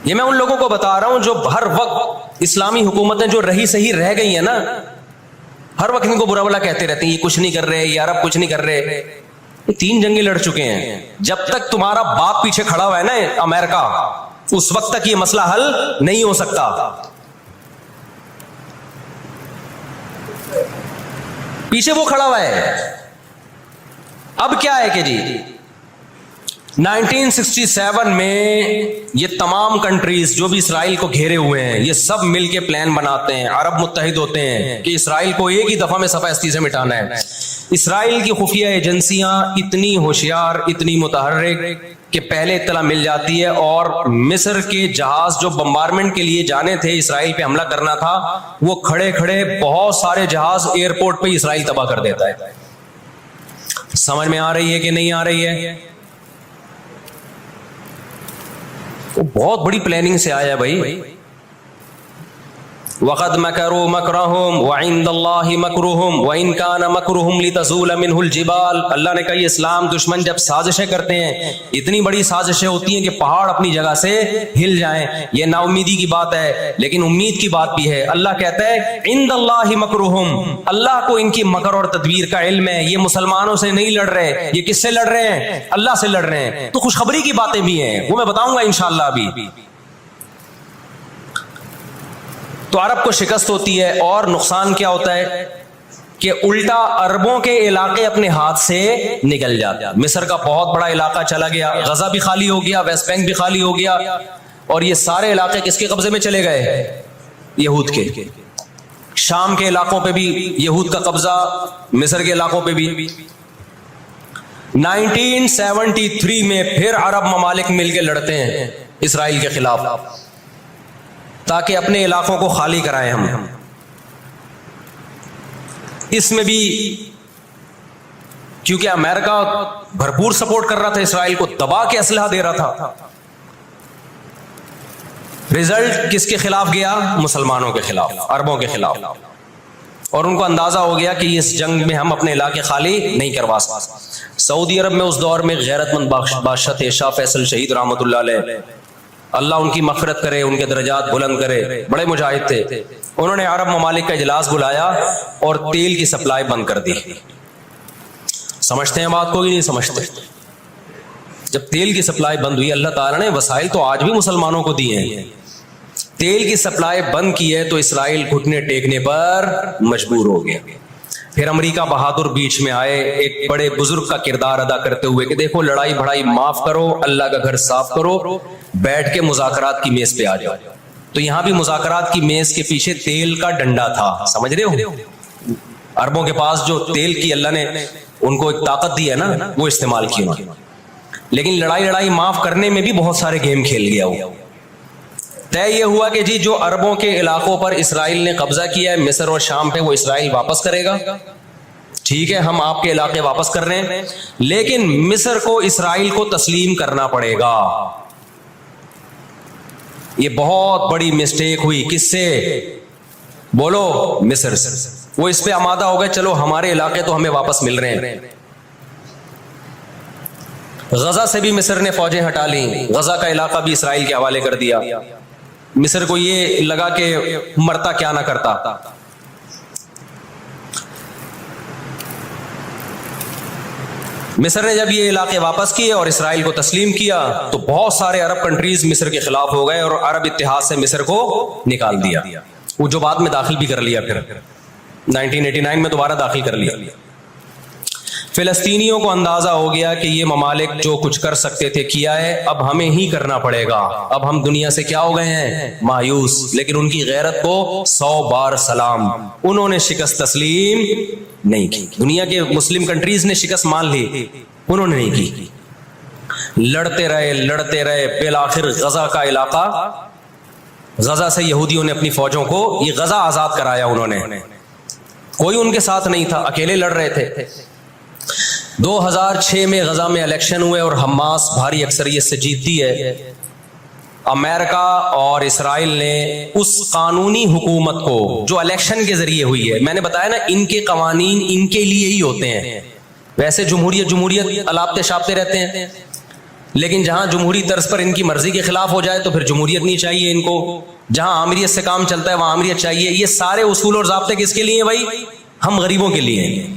یہ میں ان لوگوں کو بتا رہا ہوں جو ہر وقت اسلامی حکومتیں جو رہی صحیح رہ گئی ہیں نا، ہر وقت ان کو برا بلا کہتے رہتے ہیں یہ کچھ نہیں کر رہے، یہ عرب کچھ نہیں کر رہے۔ یہ 3 جنگیں لڑ چکے ہیں، جب تک تمہارا باپ پیچھے کھڑا ہوا ہے نا امریکہ، اس وقت تک یہ مسئلہ حل نہیں ہو سکتا۔ پیچھے وہ کھڑا ہوا ہے۔ اب کیا ہے کہ جی 1967 میں یہ تمام کنٹریز جو بھی اسرائیل کو گھیرے ہوئے ہیں، یہ سب مل کے پلان بناتے ہیں، عرب متحد ہوتے ہیں کہ اسرائیل کو ایک ہی دفعہ میں صفحہ ہستی سے مٹانا ہے۔ اسرائیل کی خفیہ ایجنسیاں اتنی ہوشیار، اتنی متحرک کہ پہلے اطلاع مل جاتی ہے، اور مصر کے جہاز جو بمبارمنٹ کے لیے جانے تھے، اسرائیل پہ حملہ کرنا تھا، وہ کھڑے کھڑے بہت سارے جہاز ایئرپورٹ پہ اسرائیل تباہ کر دیتا ہے۔ سمجھ میں آ رہی ہے کہ نہیں آ رہی ہے؟ وہ بہت بڑی پلاننگ سے آیا بھائی۔ وَقَدْ مَكَرُوا مَكْرَهُمْ وَعِنْدَ اللَّهِ مَكْرُهُمْ وَإِنْ كَانَ مَكْرُهُمْ لِتَزُولَ مِنْهُ الْجِبَالُ۔ اللہ نے کہا یہ اسلام دشمن جب سازشیں کرتے ہیں، اتنی بڑی سازشیں ہوتی ہیں کہ پہاڑ اپنی جگہ سے ہل جائیں۔ یہ نا امیدی کی بات ہے، لیکن امید کی بات بھی ہے۔ اللہ کہتا ہے عِنْدَ اللَّهِ مَكْرُهُمْ، اللہ کو ان کی مکر اور تدبیر کا علم ہے۔ یہ مسلمانوں سے نہیں لڑ رہے، یہ کس سے لڑ رہے ہیں؟ اللہ سے لڑ رہے ہیں۔ تو خوشخبری کی باتیں بھی ہیں، وہ میں بتاؤں گا انشاءاللہ ابھی۔ تو عرب کو شکست ہوتی ہے، اور نقصان کیا ہوتا ہے کہ الٹا عربوں کے علاقے اپنے ہاتھ سے نکل جاتے ہیں۔ مصر کا بہت بڑا علاقہ چلا گیا، غزہ بھی خالی ہو گیا، ویسٹ بینک بھی خالی ہو گیا، اور یہ سارے علاقے کس کے قبضے میں چلے گئے؟ یہود کے۔ شام کے علاقوں پہ بھی یہود کا قبضہ، مصر کے علاقوں پہ بھی۔ 1973 میں پھر عرب ممالک مل کے لڑتے ہیں اسرائیل کے خلاف تاکہ اپنے علاقوں کو خالی کرائیں ہم۔ اس میں بھی کیونکہ امریکہ بھرپور سپورٹ کر رہا تھا اسرائیل کو، دبا کے اسلحہ دے رہا تھا، رزلٹ کس کے خلاف گیا؟ مسلمانوں کے خلاف، عربوں کے خلاف۔ اور ان کو اندازہ ہو گیا کہ اس جنگ میں ہم اپنے علاقے خالی نہیں کروا سکتے. سعودی عرب میں اس دور میں غیرت مند بادشاہ تھے شاہ فیصل شہید رحمۃ اللہ علیہ، اللہ ان کی مغفرت کرے، ان کے درجات بلند کرے، بڑے مجاہد تھے. انہوں نے عرب ممالک کا اجلاس بلایا اور تیل کی سپلائی بند کر دی. سمجھتے ہیں بات کو کہ نہیں سمجھتے؟ جب تیل کی سپلائی بند ہوئی، اللہ تعالیٰ نے وسائل تو آج بھی مسلمانوں کو دیے ہیں، تیل کی سپلائی بند کی ہے تو اسرائیل گھٹنے ٹیکنے پر مجبور ہو گیا. پھر امریکہ بہادر بیچ میں آئے ایک بڑے بزرگ کا کردار ادا کرتے ہوئے کہ دیکھو لڑائی بھڑائی معاف کرو، اللہ کا گھر صاف کرو، بیٹھ کے مذاکرات کی میز پہ آ جاؤ. تو یہاں بھی مذاکرات کی میز کے پیچھے تیل کا ڈنڈا تھا. سمجھ رہے ہو؟ عربوں کے پاس جو تیل کی اللہ نے ان کو ایک طاقت دی ہے نا، وہ استعمال کی انہوں نے. لیکن لڑائی معاف کرنے میں بھی بہت سارے گیم کھیل گیا ہوا. طے یہ ہوا کہ جی جو عربوں کے علاقوں پر اسرائیل نے قبضہ کیا ہے مصر اور شام پہ، وہ اسرائیل واپس کرے گا. ٹھیک ہے، ہم آپ کے علاقے واپس کر رہے ہیں، لیکن مصر کو اسرائیل کو تسلیم کرنا پڑے گا. یہ بہت بڑی مسٹیک ہوئی. کس سے؟ بولو، مصر سے. وہ اس پہ آمادہ ہو گئے، چلو ہمارے علاقے تو ہمیں واپس مل رہے ہیں. غزہ سے بھی مصر نے فوجیں ہٹا لیں، غزہ کا علاقہ بھی اسرائیل کے حوالے کر دیا. مصر کو یہ لگا کہ مرتا کیا نہ کرتا. مصر نے جب یہ علاقے واپس کیے اور اسرائیل کو تسلیم کیا تو بہت سارے عرب کنٹریز مصر کے خلاف ہو گئے اور عرب اتحاد سے مصر کو نکال دیا. وہ جو بعد میں داخل بھی کر لیا، پھر 1989 میں دوبارہ داخل کر لیا. فلسطینیوں کو اندازہ ہو گیا کہ یہ ممالک جو کچھ کر سکتے تھے کیا ہے، اب ہمیں ہی کرنا پڑے گا. اب ہم دنیا سے کیا ہو گئے ہیں؟ مایوس. لیکن ان کی غیرت کو 100 بار سلام، انہوں نے شکست تسلیم نہیں کی. دنیا کے مسلم کنٹریز نے شکست مان لی، انہوں نے نہیں کی. لڑتے رہے بالآخر غزہ کا علاقہ، غزہ سے یہودیوں نے اپنی فوجوں کو یہ غزہ آزاد کرایا. انہوں نے، کوئی ان کے ساتھ نہیں تھا، اکیلے لڑ رہے تھے. 2006 میں غزہ میں الیکشن ہوئے اور حماس بھاری اکثریت سے جیتتی ہے. امریکہ اور اسرائیل نے اس قانونی حکومت کو جو الیکشن کے ذریعے ہوئی ہے، میں نے بتایا نا ان کے قوانین ان کے لیے ہی ہوتے ہیں. ویسے جمہوریت الاپتے شاپتے رہتے ہیں، لیکن جہاں جمہوری طرز پر ان کی مرضی کے خلاف ہو جائے تو پھر جمہوریت نہیں چاہیے ان کو. جہاں آمریت سے کام چلتا ہے وہاں آمریت چاہیے. یہ سارے اصول اور ضابطے کس کے لیے ہیں بھائی؟ ہم غریبوں کے لیے ہیں.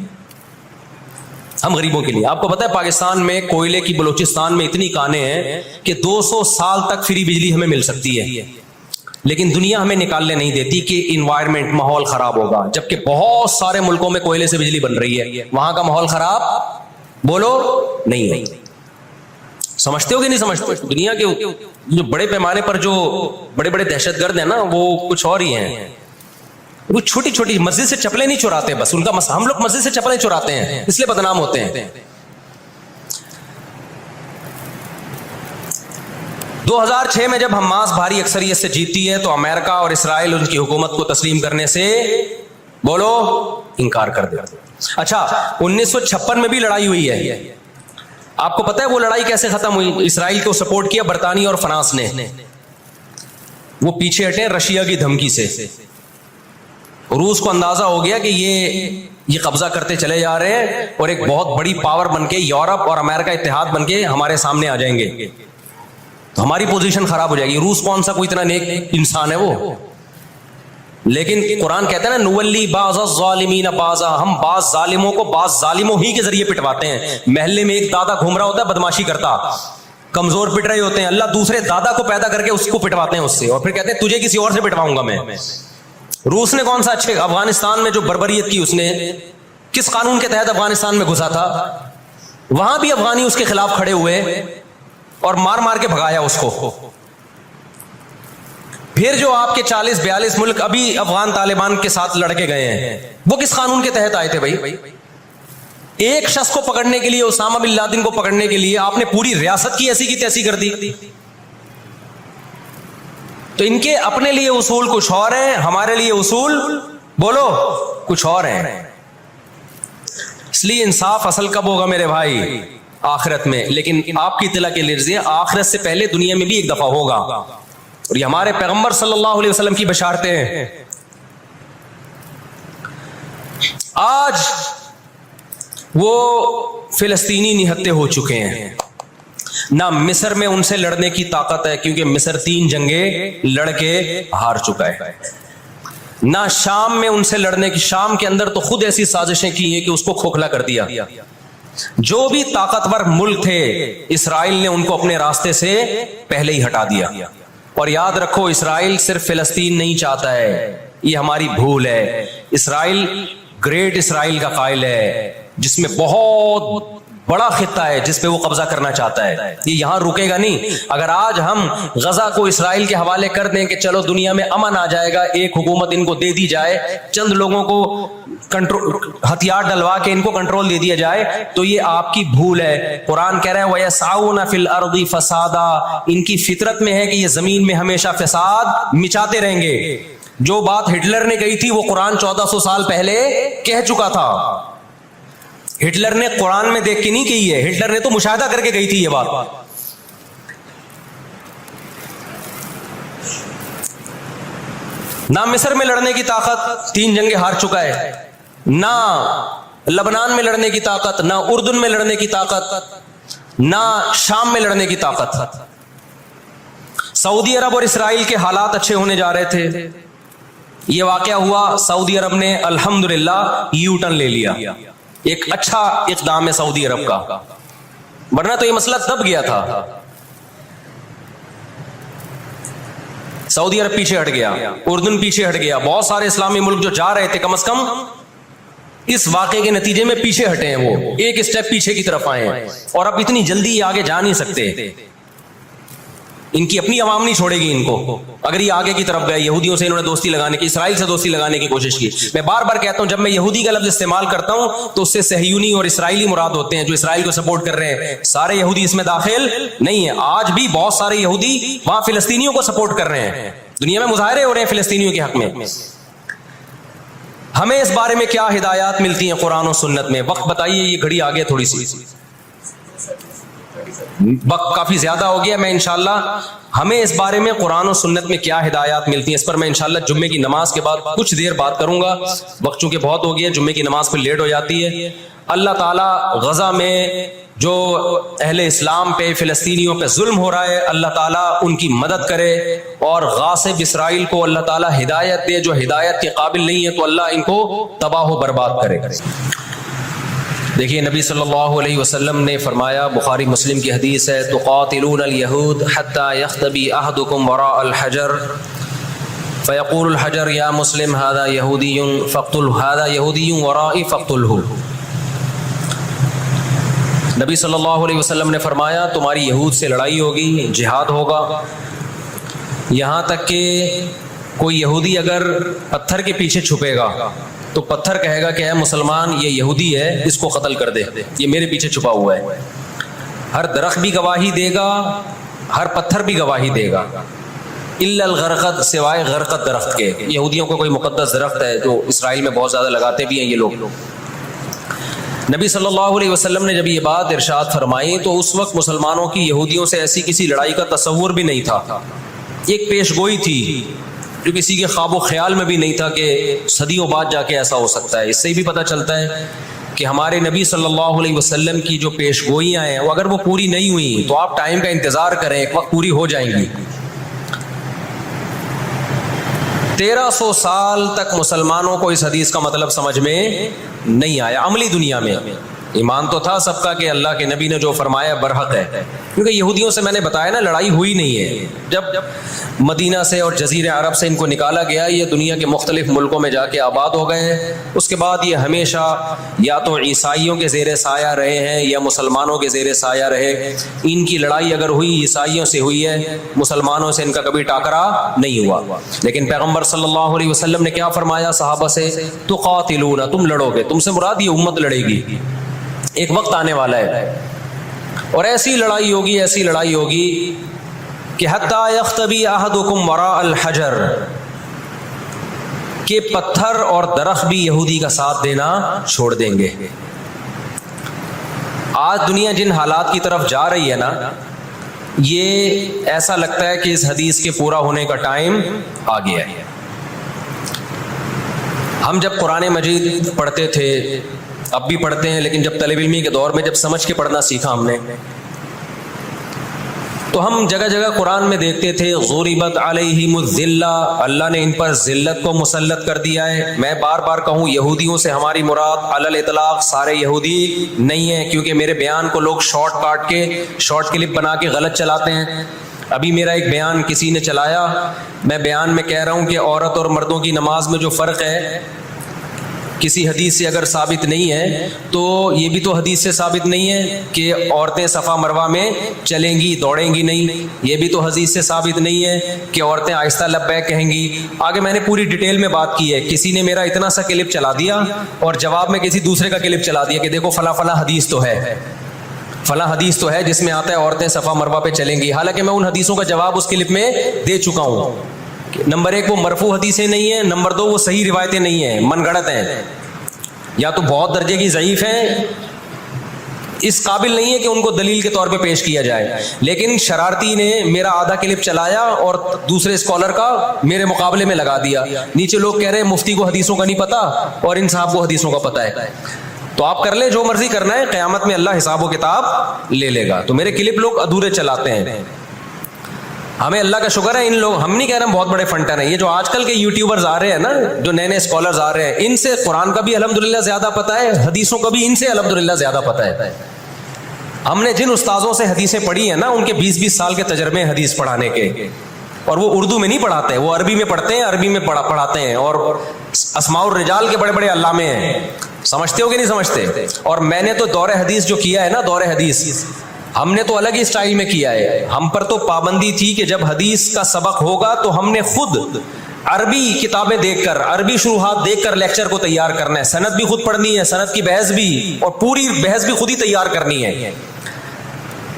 ہم غریبوں کے لیے. آپ کو پتا ہے پاکستان میں کوئلے کی بلوچستان میں اتنی کانیں ہیں کہ 200 سال تک فری بجلی ہمیں مل سکتی ہے، لیکن دنیا ہمیں نکالنے نہیں دیتی کہ انوائرمنٹ، ماحول خراب ہوگا. جبکہ بہت سارے ملکوں میں کوئلے سے بجلی بن رہی ہے، وہاں کا ماحول خراب بولو نہیں ہے. سمجھتے ہو کہ نہیں سمجھتے؟ دنیا کے جو بڑے پیمانے پر جو بڑے بڑے دہشت گرد ہیں نا، وہ کچھ اور ہی ہیں. وہ چھوٹی چھوٹی مسجد سے چپلیں نہیں چراتے، بس ان کا ہم لوگ مسجد سے چپلیں چراتے ہیں اس لیے بدنام ہوتے ہیں. 2006 میں جب حماس بھاری اکثریت سے جیتی ہے تو امریکہ اور اسرائیل ان کی حکومت کو تسلیم کرنے سے بولو انکار کر دیا. اچھا 1956 میں بھی لڑائی ہوئی ہے. آپ کو پتا ہے وہ لڑائی کیسے ختم ہوئی؟ اسرائیل کو سپورٹ کیا برطانیہ اور فرانس نے. وہ پیچھے ہٹے رشیا کی دھمکی سے. روس کو اندازہ ہو گیا کہ یہ قبضہ کرتے چلے جا رہے ہیں اور ایک بہت بڑی پاور بن کے یورپ اور امریکہ اتحاد بن کے ہمارے سامنے آ جائیں گے تو ہماری پوزیشن خراب ہو جائے گی. روس کون سا کوئی اتنا نیک انسان ہے وہ؟ لیکن قرآن کہتا ہے نا نولی بعض الظالمین بعضا، ہم بعض ظالموں کو بعض ظالموں ہی کے ذریعے پٹواتے ہیں. محلے میں ایک دادا گھوم رہا ہوتا ہے بدماشی کرتا، کمزور پٹ رہے ہوتے ہیں، اللہ دوسرے دادا کو پیدا کر کے اس کو پٹواتے ہیں اس سے، اور پھر کہتے ہیں تجھے کسی اور سے پٹواؤں گا میں. روس نے کون سا اچھے افغانستان میں جو بربریت کی اس نے کس قانون کے تحت افغانستان میں گھسا تھا؟ وہاں بھی افغانی اس کے خلاف کھڑے ہوئے اور مار مار کے بھگایا اس کو. پھر جو آپ کے 40-42 ملک ابھی افغان طالبان کے ساتھ لڑ کے گئے ہیں وہ کس قانون کے تحت آئے تھے بھائی؟ ایک شخص کو پکڑنے کے لیے، اسامہ بن لادن کو پکڑنے کے لیے آپ نے پوری ریاست کی ایسی کی تیسی کر دی. تو ان کے اپنے لیے اصول کچھ اور ہیں، ہمارے لیے اصول بولو کچھ اور ہیں. اس لیے انصاف اصل کب ہوگا میرے بھائی؟ آخرت میں. لیکن آپ کی اطلاع کے لیے آخرت سے پہلے دنیا میں بھی ایک دفعہ ہوگا، اور یہ ہمارے پیغمبر صلی اللہ علیہ وسلم کی بشارتیں ہیں. آج وہ فلسطینی نہتے ہو چکے ہیں. نہ مصر میں ان سے لڑنے کی طاقت ہے کیونکہ مصر 3 جنگیں لڑ کے ہار چکا ہے. نہ شام میں ان سے لڑنے کی، شام کے اندر تو خود ایسی سازشیں کی ہیں کہ اس کو کھوکھلا کر دیا. جو بھی طاقتور ملک تھے اسرائیل نے ان کو اپنے راستے سے پہلے ہی ہٹا دیا. اور یاد رکھو اسرائیل صرف فلسطین نہیں چاہتا ہے، یہ ہماری بھول ہے. اسرائیل گریٹ اسرائیل کا قائل ہے جس میں بہت بڑا خطہ ہے جس پہ وہ قبضہ کرنا چاہتا ہے. یہ یہاں رکے گا نہیں. اگر آج ہم غزہ کو اسرائیل کے حوالے کر دیں کہ چلو دنیا میں امن آ جائے گا، ایک حکومت ان کو دے دی جائے، چند لوگوں کو ہتھیار ڈلوا کے ان کو کنٹرول دے دیا جائے، تو یہ آپ کی بھول ہے. قرآن کہہ رہا ہے وَيَسْعَوْنَ فِي الْأَرْضِ فَسَادًا، ان کی فطرت میں ہے کہ یہ زمین میں ہمیشہ فساد مچاتے رہیں گے. جو بات ہٹلر نے کہی تھی وہ قرآن 1400 سال پہلے کہہ چکا تھا. ہٹلر نے قرآن میں دیکھ کے نہیں کہی ہے، ہٹلر نے تو مشاہدہ کر کے کہی تھی یہ بات. نہ مصر میں لڑنے کی طاقت، 3 جنگیں ہار چکا ہے. نہ لبنان میں لڑنے کی طاقت، نہ اردن میں لڑنے کی طاقت، نہ شام میں لڑنے کی طاقت. سعودی عرب اور اسرائیل کے حالات اچھے ہونے جا رہے تھے. یہ واقعہ ہوا، سعودی عرب نے الحمدللہ یو ٹرن لے لیا. ایک اچھا اقدام ہے سعودی عرب کا، ورنہ تو یہ مسئلہ دب گیا تھا. سعودی عرب پیچھے ہٹ گیا، اردن پیچھے ہٹ گیا. بہت سارے اسلامی ملک جو جا رہے تھے کم از کم اس واقعے کے نتیجے میں پیچھے ہٹے ہیں، وہ ایک اسٹیپ پیچھے کی طرف آئے ہیں. اور اب اتنی جلدی آگے جا نہیں سکتے. ان کی اپنی عوام نہیں چھوڑے گی ان کو. اگر یہ آگے کی طرف گئے، یہودیوں سے انہوں نے دوستی لگانے کی، اسرائیل سے دوستی لگانے کی کوشش کی. میں بار بار کہتا ہوں جب میں یہودی کا لفظ استعمال کرتا ہوں تو اس سے صہیونی اور اسرائیلی مراد ہوتے ہیں جو اسرائیل کو سپورٹ کر رہے ہیں. سارے یہودی اس میں داخل نہیں ہیں. آج بھی بہت سارے یہودی وہاں فلسطینیوں کو سپورٹ کر رہے ہیں. دنیا میں مظاہرے ہو رہے ہیں فلسطینیوں کے حق میں. ہمیں اس بارے میں کیا ہدایات ملتی ہیں قرآن و سنت میں؟ وقت بتائیے، یہ گھڑی آگے تھوڑی سی، وقت کافی زیادہ ہو گیا. میں انشاءاللہ ہمیں اس بارے میں قرآن و سنت میں کیا ہدایات ملتی ہیں اس پر میں انشاءاللہ جمعے کی نماز کے بعد کچھ دیر بات کروں گا. وقت چونکہ بہت ہو گیا، جمعے کی نماز پہ لیٹ ہو جاتی ہے. اللہ تعالیٰ غزہ میں جو اہل اسلام پہ، فلسطینیوں پہ ظلم ہو رہا ہے، اللہ تعالیٰ ان کی مدد کرے اور غاصب اسرائیل کو اللہ تعالیٰ ہدایت دے. جو ہدایت کے قابل نہیں ہے تو اللہ ان کو تباہ و برباد کرے. دیکھیے نبی صلی اللہ علیہ وسلم نے فرمایا، بخاری مسلم کی حدیث ہے، تقاتلون الیہود حتی یختبی احدکم وراء الحجر فیقول الحجر یا مسلم هذا یہودی فاقتلہ، هذا یہودی ورائی فاقتلہ. نبی صلی اللہ علیہ وسلم نے فرمایا تمہاری یہود سے لڑائی ہوگی، جہاد ہوگا، یہاں تک کہ کوئی یہودی اگر پتھر کے پیچھے چھپے گا تو پتھر کہے گا کہ اے مسلمان یہ یہودی ہے، اس کو قتل کر دے، یہ میرے پیچھے چھپا ہوا ہے. ہر درخت بھی گواہی دے گا، ہر پتھر بھی گواہی دے گا، الا الغرقد، سوائے غرقد درخت کے. یہودیوں کو کوئی مقدس درخت ہے جو اسرائیل میں بہت زیادہ لگاتے بھی ہیں یہ لوگ. نبی صلی اللہ علیہ وسلم نے جب یہ بات ارشاد فرمائی تو اس وقت مسلمانوں کی یہودیوں سے ایسی کسی لڑائی کا تصور بھی نہیں تھا. ایک پیش گوئی تھی جو کسی کے خواب و خیال میں بھی نہیں تھا کہ صدیوں بعد جا کے ایسا ہو سکتا ہے. اس سے بھی پتہ چلتا ہے کہ ہمارے نبی صلی اللہ علیہ وسلم کی جو پیش گوئیاں ہیں وہ اگر وہ پوری نہیں ہوئی تو آپ ٹائم کا انتظار کریں، ایک وقت پوری ہو جائیں گی. 1300 سال تک مسلمانوں کو اس حدیث کا مطلب سمجھ میں نہیں آیا. عملی دنیا میں ایمان تو تھا سب کا کہ اللہ کے نبی نے جو فرمایا برحق ہے، کیونکہ یہودیوں سے میں نے بتایا نا لڑائی ہوئی نہیں ہے. جب مدینہ سے اور جزیرہ عرب سے ان کو نکالا گیا، یہ دنیا کے مختلف ملکوں میں جا کے آباد ہو گئے ہیں. اس کے بعد یہ ہمیشہ یا تو عیسائیوں کے زیر سایہ رہے ہیں یا مسلمانوں کے زیر سایہ رہے. ان کی لڑائی اگر ہوئی عیسائیوں سے ہوئی ہے، مسلمانوں سے ان کا کبھی ٹاکرا نہیں ہوا. لیکن پیغمبر صلی اللہ علیہ وسلم نے کیا فرمایا صحابہ سے؟ تقاتلون، تم لڑو گے. تم سے مراد یہ امت لڑے گی. ایک وقت آنے والا ہے اور ایسی لڑائی ہوگی، ایسی لڑائی ہوگی کہ حتی یختبی احدکم وراء الحجر، کہ پتھر اور درخت بھی یہودی کا ساتھ دینا چھوڑ دیں گے. آج دنیا جن حالات کی طرف جا رہی ہے نا، یہ ایسا لگتا ہے کہ اس حدیث کے پورا ہونے کا ٹائم آ گیا ہے. ہم جب قرآن مجید پڑھتے تھے، اب بھی پڑھتے ہیں، لیکن جب طالب علمی کے دور میں جب سمجھ کے پڑھنا سیکھا ہم نے، تو ہم جگہ جگہ قرآن میں دیکھتے تھے ضربت علیہم الذلہ، اللہ نے ان پر ذلت کو مسلط کر دیا ہے۔ میں بار بار کہوں، یہودیوں سے ہماری مراد علی الاطلاق سارے یہودی نہیں ہیں، کیونکہ میرے بیان کو لوگ شارٹ کلپ بنا کے غلط چلاتے ہیں۔ ابھی میرا ایک بیان کسی نے چلایا، میں بیان میں کہہ رہا ہوں کہ عورت اور مردوں کی نماز میں جو فرق ہے کسی حدیث سے اگر ثابت نہیں ہے تو یہ بھی تو حدیث سے ثابت نہیں ہے کہ عورتیں صفا مروہ میں چلیں گی، دوڑیں گی نہیں، یہ بھی تو حدیث سے ثابت نہیں ہے کہ عورتیں آہستہ لبیک کہیں گی۔ آگے میں نے پوری ڈیٹیل میں بات کی ہے، کسی نے میرا اتنا سا کلپ چلا دیا اور جواب میں کسی دوسرے کا کلپ چلا دیا کہ دیکھو فلاں فلاں حدیث تو ہے، فلاں حدیث تو ہے جس میں آتا ہے عورتیں صفا مروہ پہ چلیں گی، حالانکہ میں ان حدیثوں کا جواب اس کلپ میں دے چکا ہوں۔ نمبر ایک، وہ مرفوع حدیثیں نہیں ہیں، نمبر دو، وہ صحیح روایتیں نہیں ہیں، من گڑت ہیں، یا تو بہت درجے کی ضعیف ہیں، اس قابل نہیں ہے کہ ان کو دلیل کے طور پہ پیش کیا جائے۔ لیکن شرارتی نے میرا آدھا کلپ چلایا اور دوسرے اسکالر کا میرے مقابلے میں لگا دیا، نیچے لوگ کہہ رہے ہیں مفتی کو حدیثوں کا نہیں پتا اور ان صاحب کو حدیثوں کا پتا ہے۔ تو آپ کر لیں جو مرضی کرنا ہے، قیامت میں اللہ حساب و کتاب لے لے گا۔ تو میرے کلپ لوگ ادھورے چلاتے ہیں، ہمیں اللہ کا شکر ہے، ان لوگ، ہم نہیں کہہ رہے ہم بہت بڑے فنٹر ہیں، یہ جو آج کل کے یوٹیوبرز آ رہے ہیں نا، جو نئے نئے اسکالرز آ رہے ہیں، ان سے قرآن کا بھی الحمدللہ زیادہ پتہ ہے، حدیثوں کا بھی ان سے الحمدللہ زیادہ پتہ ہے۔ ہم نے جن استاذوں سے حدیثیں پڑھی ہیں نا، ان کے 20-20 سال کے تجربے ہیں حدیث پڑھانے کے، اور وہ اردو میں نہیں پڑھاتے، وہ عربی میں پڑھتے ہیں، عربی میں پڑھاتے ہیں، اور اسماء الرجال کے بڑے بڑے علامے ہیں۔ سمجھتے ہو کہ نہیں سمجھتے؟ اور میں نے تو دور حدیث جو کیا ہے نا، دور حدیث ہم نے تو الگ ہی سٹائل میں کیا ہے۔ ہم پر تو پابندی تھی کہ جب حدیث کا سبق ہوگا تو ہم نے خود عربی کتابیں دیکھ کر، عربی شروحات دیکھ کر لیکچر کو تیار کرنا ہے، سند بھی خود پڑھنی ہے، سند کی بحث بھی، اور پوری بحث بھی خود ہی تیار کرنی ہے۔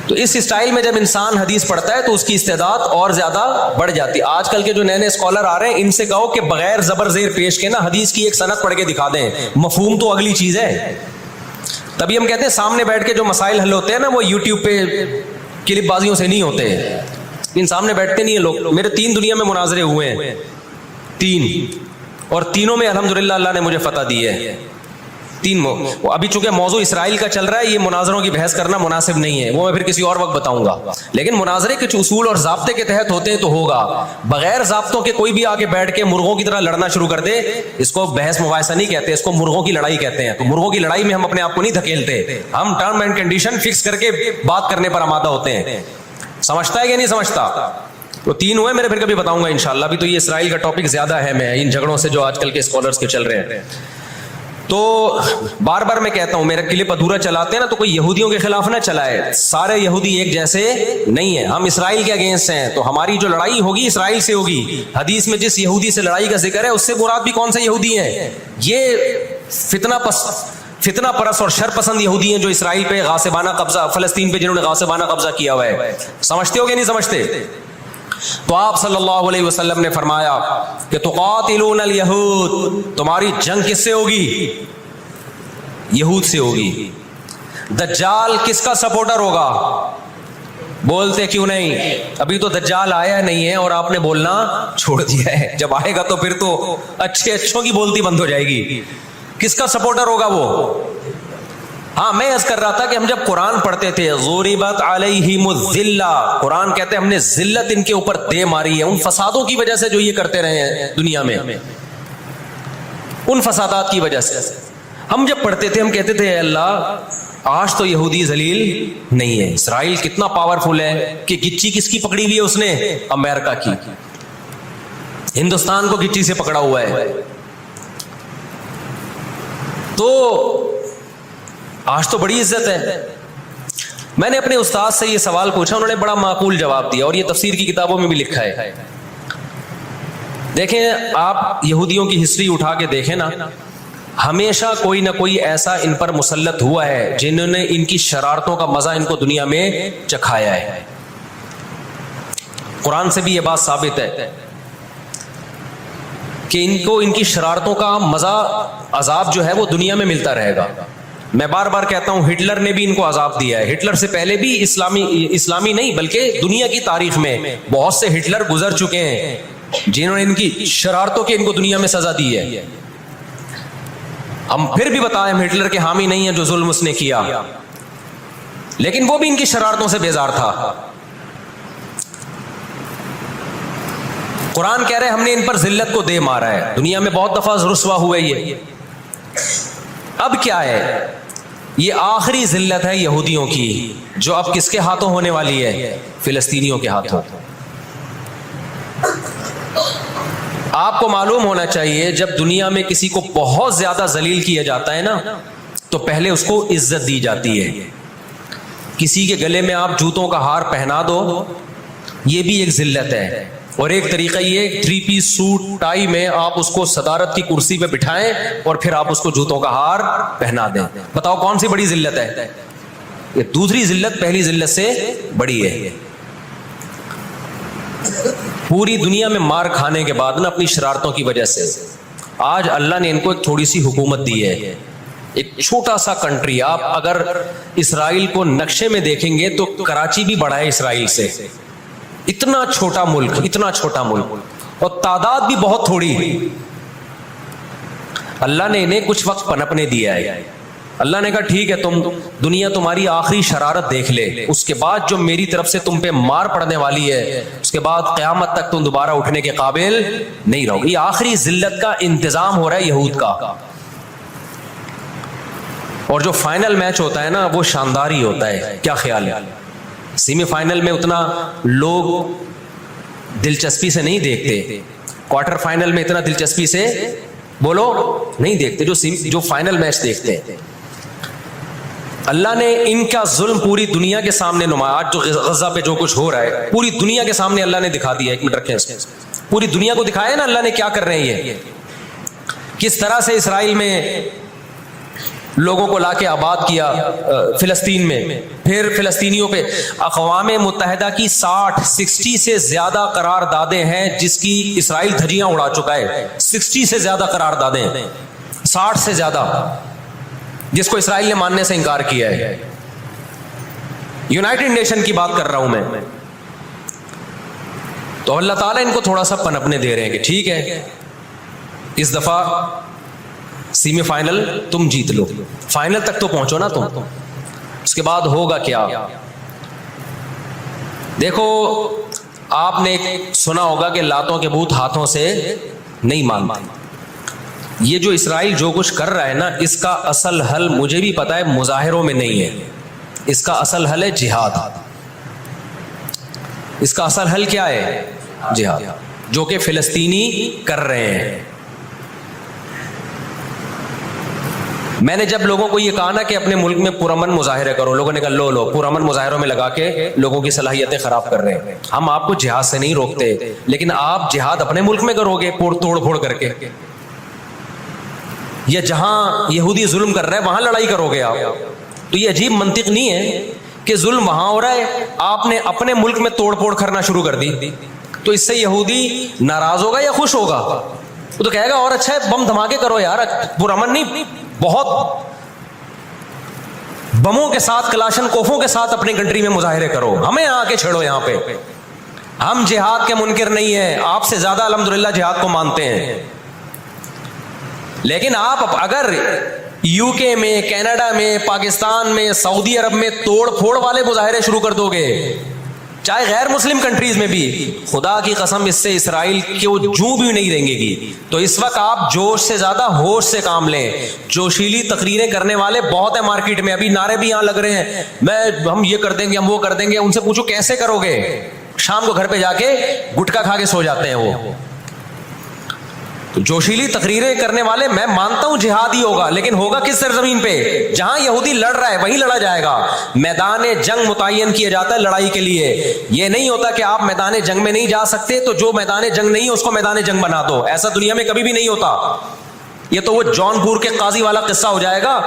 تو اس سٹائل میں جب انسان حدیث پڑھتا ہے تو اس کی استعداد اور زیادہ بڑھ جاتی ہے۔ آج کل کے جو نئے نئے اسکالر آ رہے ہیں، ان سے کہو کہ بغیر زبر زیر پیش کے نا حدیث کی ایک سند پڑھ کے دکھا دیں، مفہوم تو اگلی چیز ہے۔ تبھی ہم کہتے ہیں سامنے بیٹھ کے جو مسائل حل ہوتے ہیں نا، وہ یوٹیوب پہ کلپ بازیوں سے نہیں ہوتے، ان سامنے بیٹھتے نہیں ہیں لوگ۔ میرے 3 دنیا میں مناظرے ہوئے ہیں، 3، اور تینوں میں الحمدللہ اللہ نے مجھے فتح دی ہے۔ ابھی چونکہ موضوع اسرائیل کا چل رہا ہے، یہ مناظروں کی بحث کرنا مناسب نہیں ہے، وہ میں پھر کسی اور وقت بتاؤں گا، لیکن مناظرے کچھ اصول اور ضابطے کے تحت ہوتے ہیں تو ہوگا۔ بغیر ضابطوں کے کوئی بھی آ کے بیٹھ کے مرغوں کی طرح لڑنا شروع کر دے، اس کو بحث مباحثہ نہیں کہتے، اس کو مرغوں کی لڑائی کہتے ہیں۔ تو مرغوں کی لڑائی میں ہم اپنے آپ کو نہیں دھکیلتے، ہم ٹرم اینڈ کنڈیشن فکس کر کے بات کرنے پر آمادہ ہوتے ہیں۔ سمجھتا ہے کہ نہیں سمجھتا؟ تو 3 ہوئے میرے، پھر کبھی بتاؤں گا انشاءاللہ۔ ابھی تو یہ اسرائیل کا ٹاپک زیادہ ہے، میں ان جھگڑوں سے جو آج کل کے اسکالرس کے چل رہے ہیں۔ تو بار بار میں کہتا ہوں، میرا کلپ ادھورا چلاتے ہیں نا تو کوئی یہودیوں کے خلاف نہ چلائے، سارے یہودی ایک جیسے نہیں ہیں، ہم اسرائیل کے اگینسٹ ہیں، تو ہماری جو لڑائی ہوگی اسرائیل سے ہوگی۔ حدیث میں جس یہودی سے لڑائی کا ذکر ہے، اس سے مراد بھی کون سے یہودی ہیں؟ یہ فتنہ پرست اور شر پسند یہودی ہیں جو اسرائیل پہ غاصبانہ قبضہ، فلسطین پہ جنہوں نے غاصبانہ قبضہ کیا ہوا ہے۔ سمجھتے ہو کہ نہیں سمجھتے؟ تو آپ صلی اللہ علیہ وسلم نے فرمایا کہ تقاتلون الیہود، تمہاری جنگ کس سے ہوگی؟ یہود سے ہوگی۔ دجال کس کا سپورٹر ہوگا؟ بولتے کیوں نہیں؟ ابھی تو دجال آیا نہیں ہے اور آپ نے بولنا چھوڑ دیا ہے، جب آئے گا تو پھر تو اچھوں کی بولتی بند ہو جائے گی۔ کس کا سپورٹر ہوگا وہ؟ ہاں، میں عرض کر رہا تھا کہ ہم جب قرآن پڑھتے تھے، ضربت علیہم الذلہ، قرآن کہتے ہیں ہم نے ذلت ان کے اوپر دے ماری ہے، ان فسادوں کی وجہ سے جو یہ کرتے رہے ہیں دنیا میں، ان فسادات کی وجہ سے۔ ہم جب پڑھتے تھے ہم کہتے تھے اے اللہ، آج تو یہودی ذلیل نہیں ہے، اسرائیل کتنا پاورفل ہے کہ گچی کس کی پکڑی ہوئی ہے اس نے؟ امریکہ کی۔ ہندوستان کو گچی سے پکڑا ہوا ہے۔ تو آج تو بڑی عزت ہے۔ میں نے اپنے استاد سے یہ سوال پوچھا، انہوں نے بڑا معقول جواب دیا، اور یہ تفسیر کی کتابوں میں بھی لکھا ہے۔ دیکھیں، آپ یہودیوں کی ہسٹری اٹھا کے دیکھیں نا، ہمیشہ کوئی نہ کوئی ایسا ان پر مسلط ہوا ہے جنہوں نے ان کی شرارتوں کا مزہ ان کو دنیا میں چکھایا ہے۔ قرآن سے بھی یہ بات ثابت ہے کہ ان کو ان کی شرارتوں کا مزہ، عذاب جو ہے وہ دنیا میں ملتا رہے گا۔ میں بار بار کہتا ہوں، ہٹلر نے بھی ان کو عذاب دیا ہے۔ ہٹلر سے پہلے بھی اسلامی نہیں بلکہ دنیا کی تاریخ میں بہت سے ہٹلر گزر چکے ہیں جنہوں نے ان کی شرارتوں کے ان کو دنیا میں سزا دی ہے۔ ہم پھر بھی بتائیں ہم ہٹلر کے حامی نہیں ہیں جو ظلم اس نے کیا، لیکن وہ بھی ان کی شرارتوں سے بیزار تھا. قرآن کہہ رہے ہم نے ان پر ذلت کو دے مارا ہے، دنیا میں بہت دفعہ رسوا ہوئے یہ. اب کیا ہے؟ یہ آخری ذلت ہے یہودیوں کی، جو اب کس کے ہاتھوں ہونے والی ہے؟ فلسطینیوں کے ہاتھوں. آپ کو معلوم ہونا چاہیے جب دنیا میں کسی کو بہت زیادہ ذلیل کیا جاتا ہے نا تو پہلے اس کو عزت دی جاتی ہے. کسی کے گلے میں آپ جوتوں کا ہار پہنا دو، یہ بھی ایک ذلت ہے. اور ایک طریقہ یہ 3 پیس سوٹ ٹائی میں آپ اس کو صدارت کی کرسی پہ بٹھائیں اور پھر آپ اس کو جوتوں کا ہار پہنا دیں. بتاؤ کون سی بڑی ذلت ہے؟ یہ دوسری ذلت پہلی ذلت سے بڑی ہے. پوری دنیا میں مار کھانے کے بعد نا اپنی شرارتوں کی وجہ سے آج اللہ نے ان کو ایک تھوڑی سی حکومت دی ہے. ایک چھوٹا سا کنٹری، آپ اگر اسرائیل کو نقشے میں دیکھیں گے تو کراچی بھی بڑا ہے اسرائیل سے. اتنا چھوٹا ملک، اتنا چھوٹا ملک، اور تعداد بھی بہت تھوڑی. اللہ نے انہیں کچھ وقت پنپنے دیا ہے. اللہ نے کہا ٹھیک ہے، تم دنیا تمہاری آخری شرارت دیکھ لے، اس کے بعد جو میری طرف سے تم پہ مار پڑنے والی ہے اس کے بعد قیامت تک تم دوبارہ اٹھنے کے قابل نہیں رہو. یہ آخری ذلت کا انتظام ہو رہا ہے یہود کا. اور جو فائنل میچ ہوتا ہے نا وہ شاندار ہی ہوتا ہے. کیا خیال ہے؟ سیمی فائنل میں اتنا لوگ دلچسپی سے نہیں دیکھتے، کوارٹر فائنل میں اتنا دلچسپی سے بولو نہیں دیکھتے جو فائنل میچ دیکھتے ہیں. اللہ نے ان کا ظلم پوری دنیا کے سامنے نمایا. آج جو غزہ پہ جو کچھ ہو رہا ہے پوری دنیا کے سامنے اللہ نے دکھا دیا. ایک منٹ رکھیں، پوری دنیا کو دکھایا نا اللہ نے کیا کر رہے ہیں. یہ کس طرح سے اسرائیل میں لوگوں کو لا کے آباد کیا، فلسطین میں، پھر فلسطینیوں پہ اقوام متحدہ کی 60 سے زیادہ قراردادیں ہیں جس کی اسرائیل دھجیاں اڑا چکا ہے. 60 سے زیادہ قراردادیں، 60 سے زیادہ، جس کو اسرائیل نے ماننے سے انکار کیا ہے. یونائٹڈ نیشن کی بات کر رہا ہوں میں. تو اللہ تعالیٰ ان کو تھوڑا سا پنپنے دے رہے ہیں کہ ٹھیک ہے اس دفعہ سیمی فائنل تم جیت لو، فائنل تک تو پہنچو نا تم، اس کے بعد ہوگا کیا. دیکھو آپ نے سنا ہوگا کہ لاتوں کے بت ہاتھوں سے نہیں مانتے. یہ جو اسرائیل جو کچھ کر رہا ہے نا اس کا اصل حل مجھے بھی پتا ہے مظاہروں میں نہیں ہے. اس کا اصل حل ہے جہاد. اس کا اصل حل کیا ہے؟ جہاد، جو کہ فلسطینی کر رہے ہیں. میں نے جب لوگوں کو یہ کہا نا کہ اپنے ملک میں پرامن مظاہرے کرو، لوگوں نے کہا لو پرامن مظاہروں میں لگا کے لوگوں کی صلاحیتیں خراب کر رہے ہیں. ہم آپ کو جہاد سے نہیں روکتے، لیکن آپ جہاد اپنے ملک میں کرو گے توڑ پھوڑ کر کے، یا جہاں یہودی ظلم کر رہا ہے وہاں لڑائی کرو گے آپ. تو یہ عجیب منطق نہیں ہے کہ ظلم وہاں ہو رہا ہے، آپ نے اپنے ملک میں توڑ پھوڑ کرنا شروع کر دی. تو اس سے یہودی ناراض ہوگا یا خوش ہوگا؟ وہ تو کہے گا اور اچھا ہے بم دھماکے کرو یار، پرامن نہیں، بہت بموں کے ساتھ کلاشن کوفوں کے ساتھ اپنی کنٹری میں مظاہرے کرو، ہمیں آ کے چھیڑو یہاں پہ. ہم جہاد کے منکر نہیں ہیں، آپ سے زیادہ الحمدللہ جہاد کو مانتے ہیں. لیکن آپ اگر یو کے میں، کینیڈا میں، پاکستان میں، سعودی عرب میں توڑ پھوڑ والے مظاہرے شروع کر دو گے، چاہے غیر مسلم کنٹریز میں بھی، خدا کی قسم اس سے اسرائیل کو جوں بھی نہیں رہیں گی. تو اس وقت آپ جوش سے زیادہ ہوش سے کام لیں. جوشیلی تقریریں کرنے والے بہت ہیں مارکیٹ میں، ابھی نعرے بھی یہاں لگ رہے ہیں، ہم یہ کر دیں گے، ہم وہ کر دیں گے. ان سے پوچھو کیسے کرو گے؟ شام کو گھر پہ جا کے گٹکا کھا کے سو جاتے ہیں وہ. جوشیلی تقریریں کرنے والے، میں مانتا ہوں جہاد ہی ہوگا، لیکن ہوگا کس سرزمین پہ؟ جہاں یہودی لڑ رہا ہے وہیں لڑا جائے گا. میدان جنگ متعین کیا جاتا ہے لڑائی کے لیے. یہ نہیں ہوتا کہ آپ میدان جنگ میں نہیں جا سکتے تو جو میدان جنگ نہیں ہے اس کو میدان جنگ بنا دو. ایسا دنیا میں کبھی بھی نہیں ہوتا. یہ تو وہ جون پور کے قاضی والا قصہ ہو جائے گا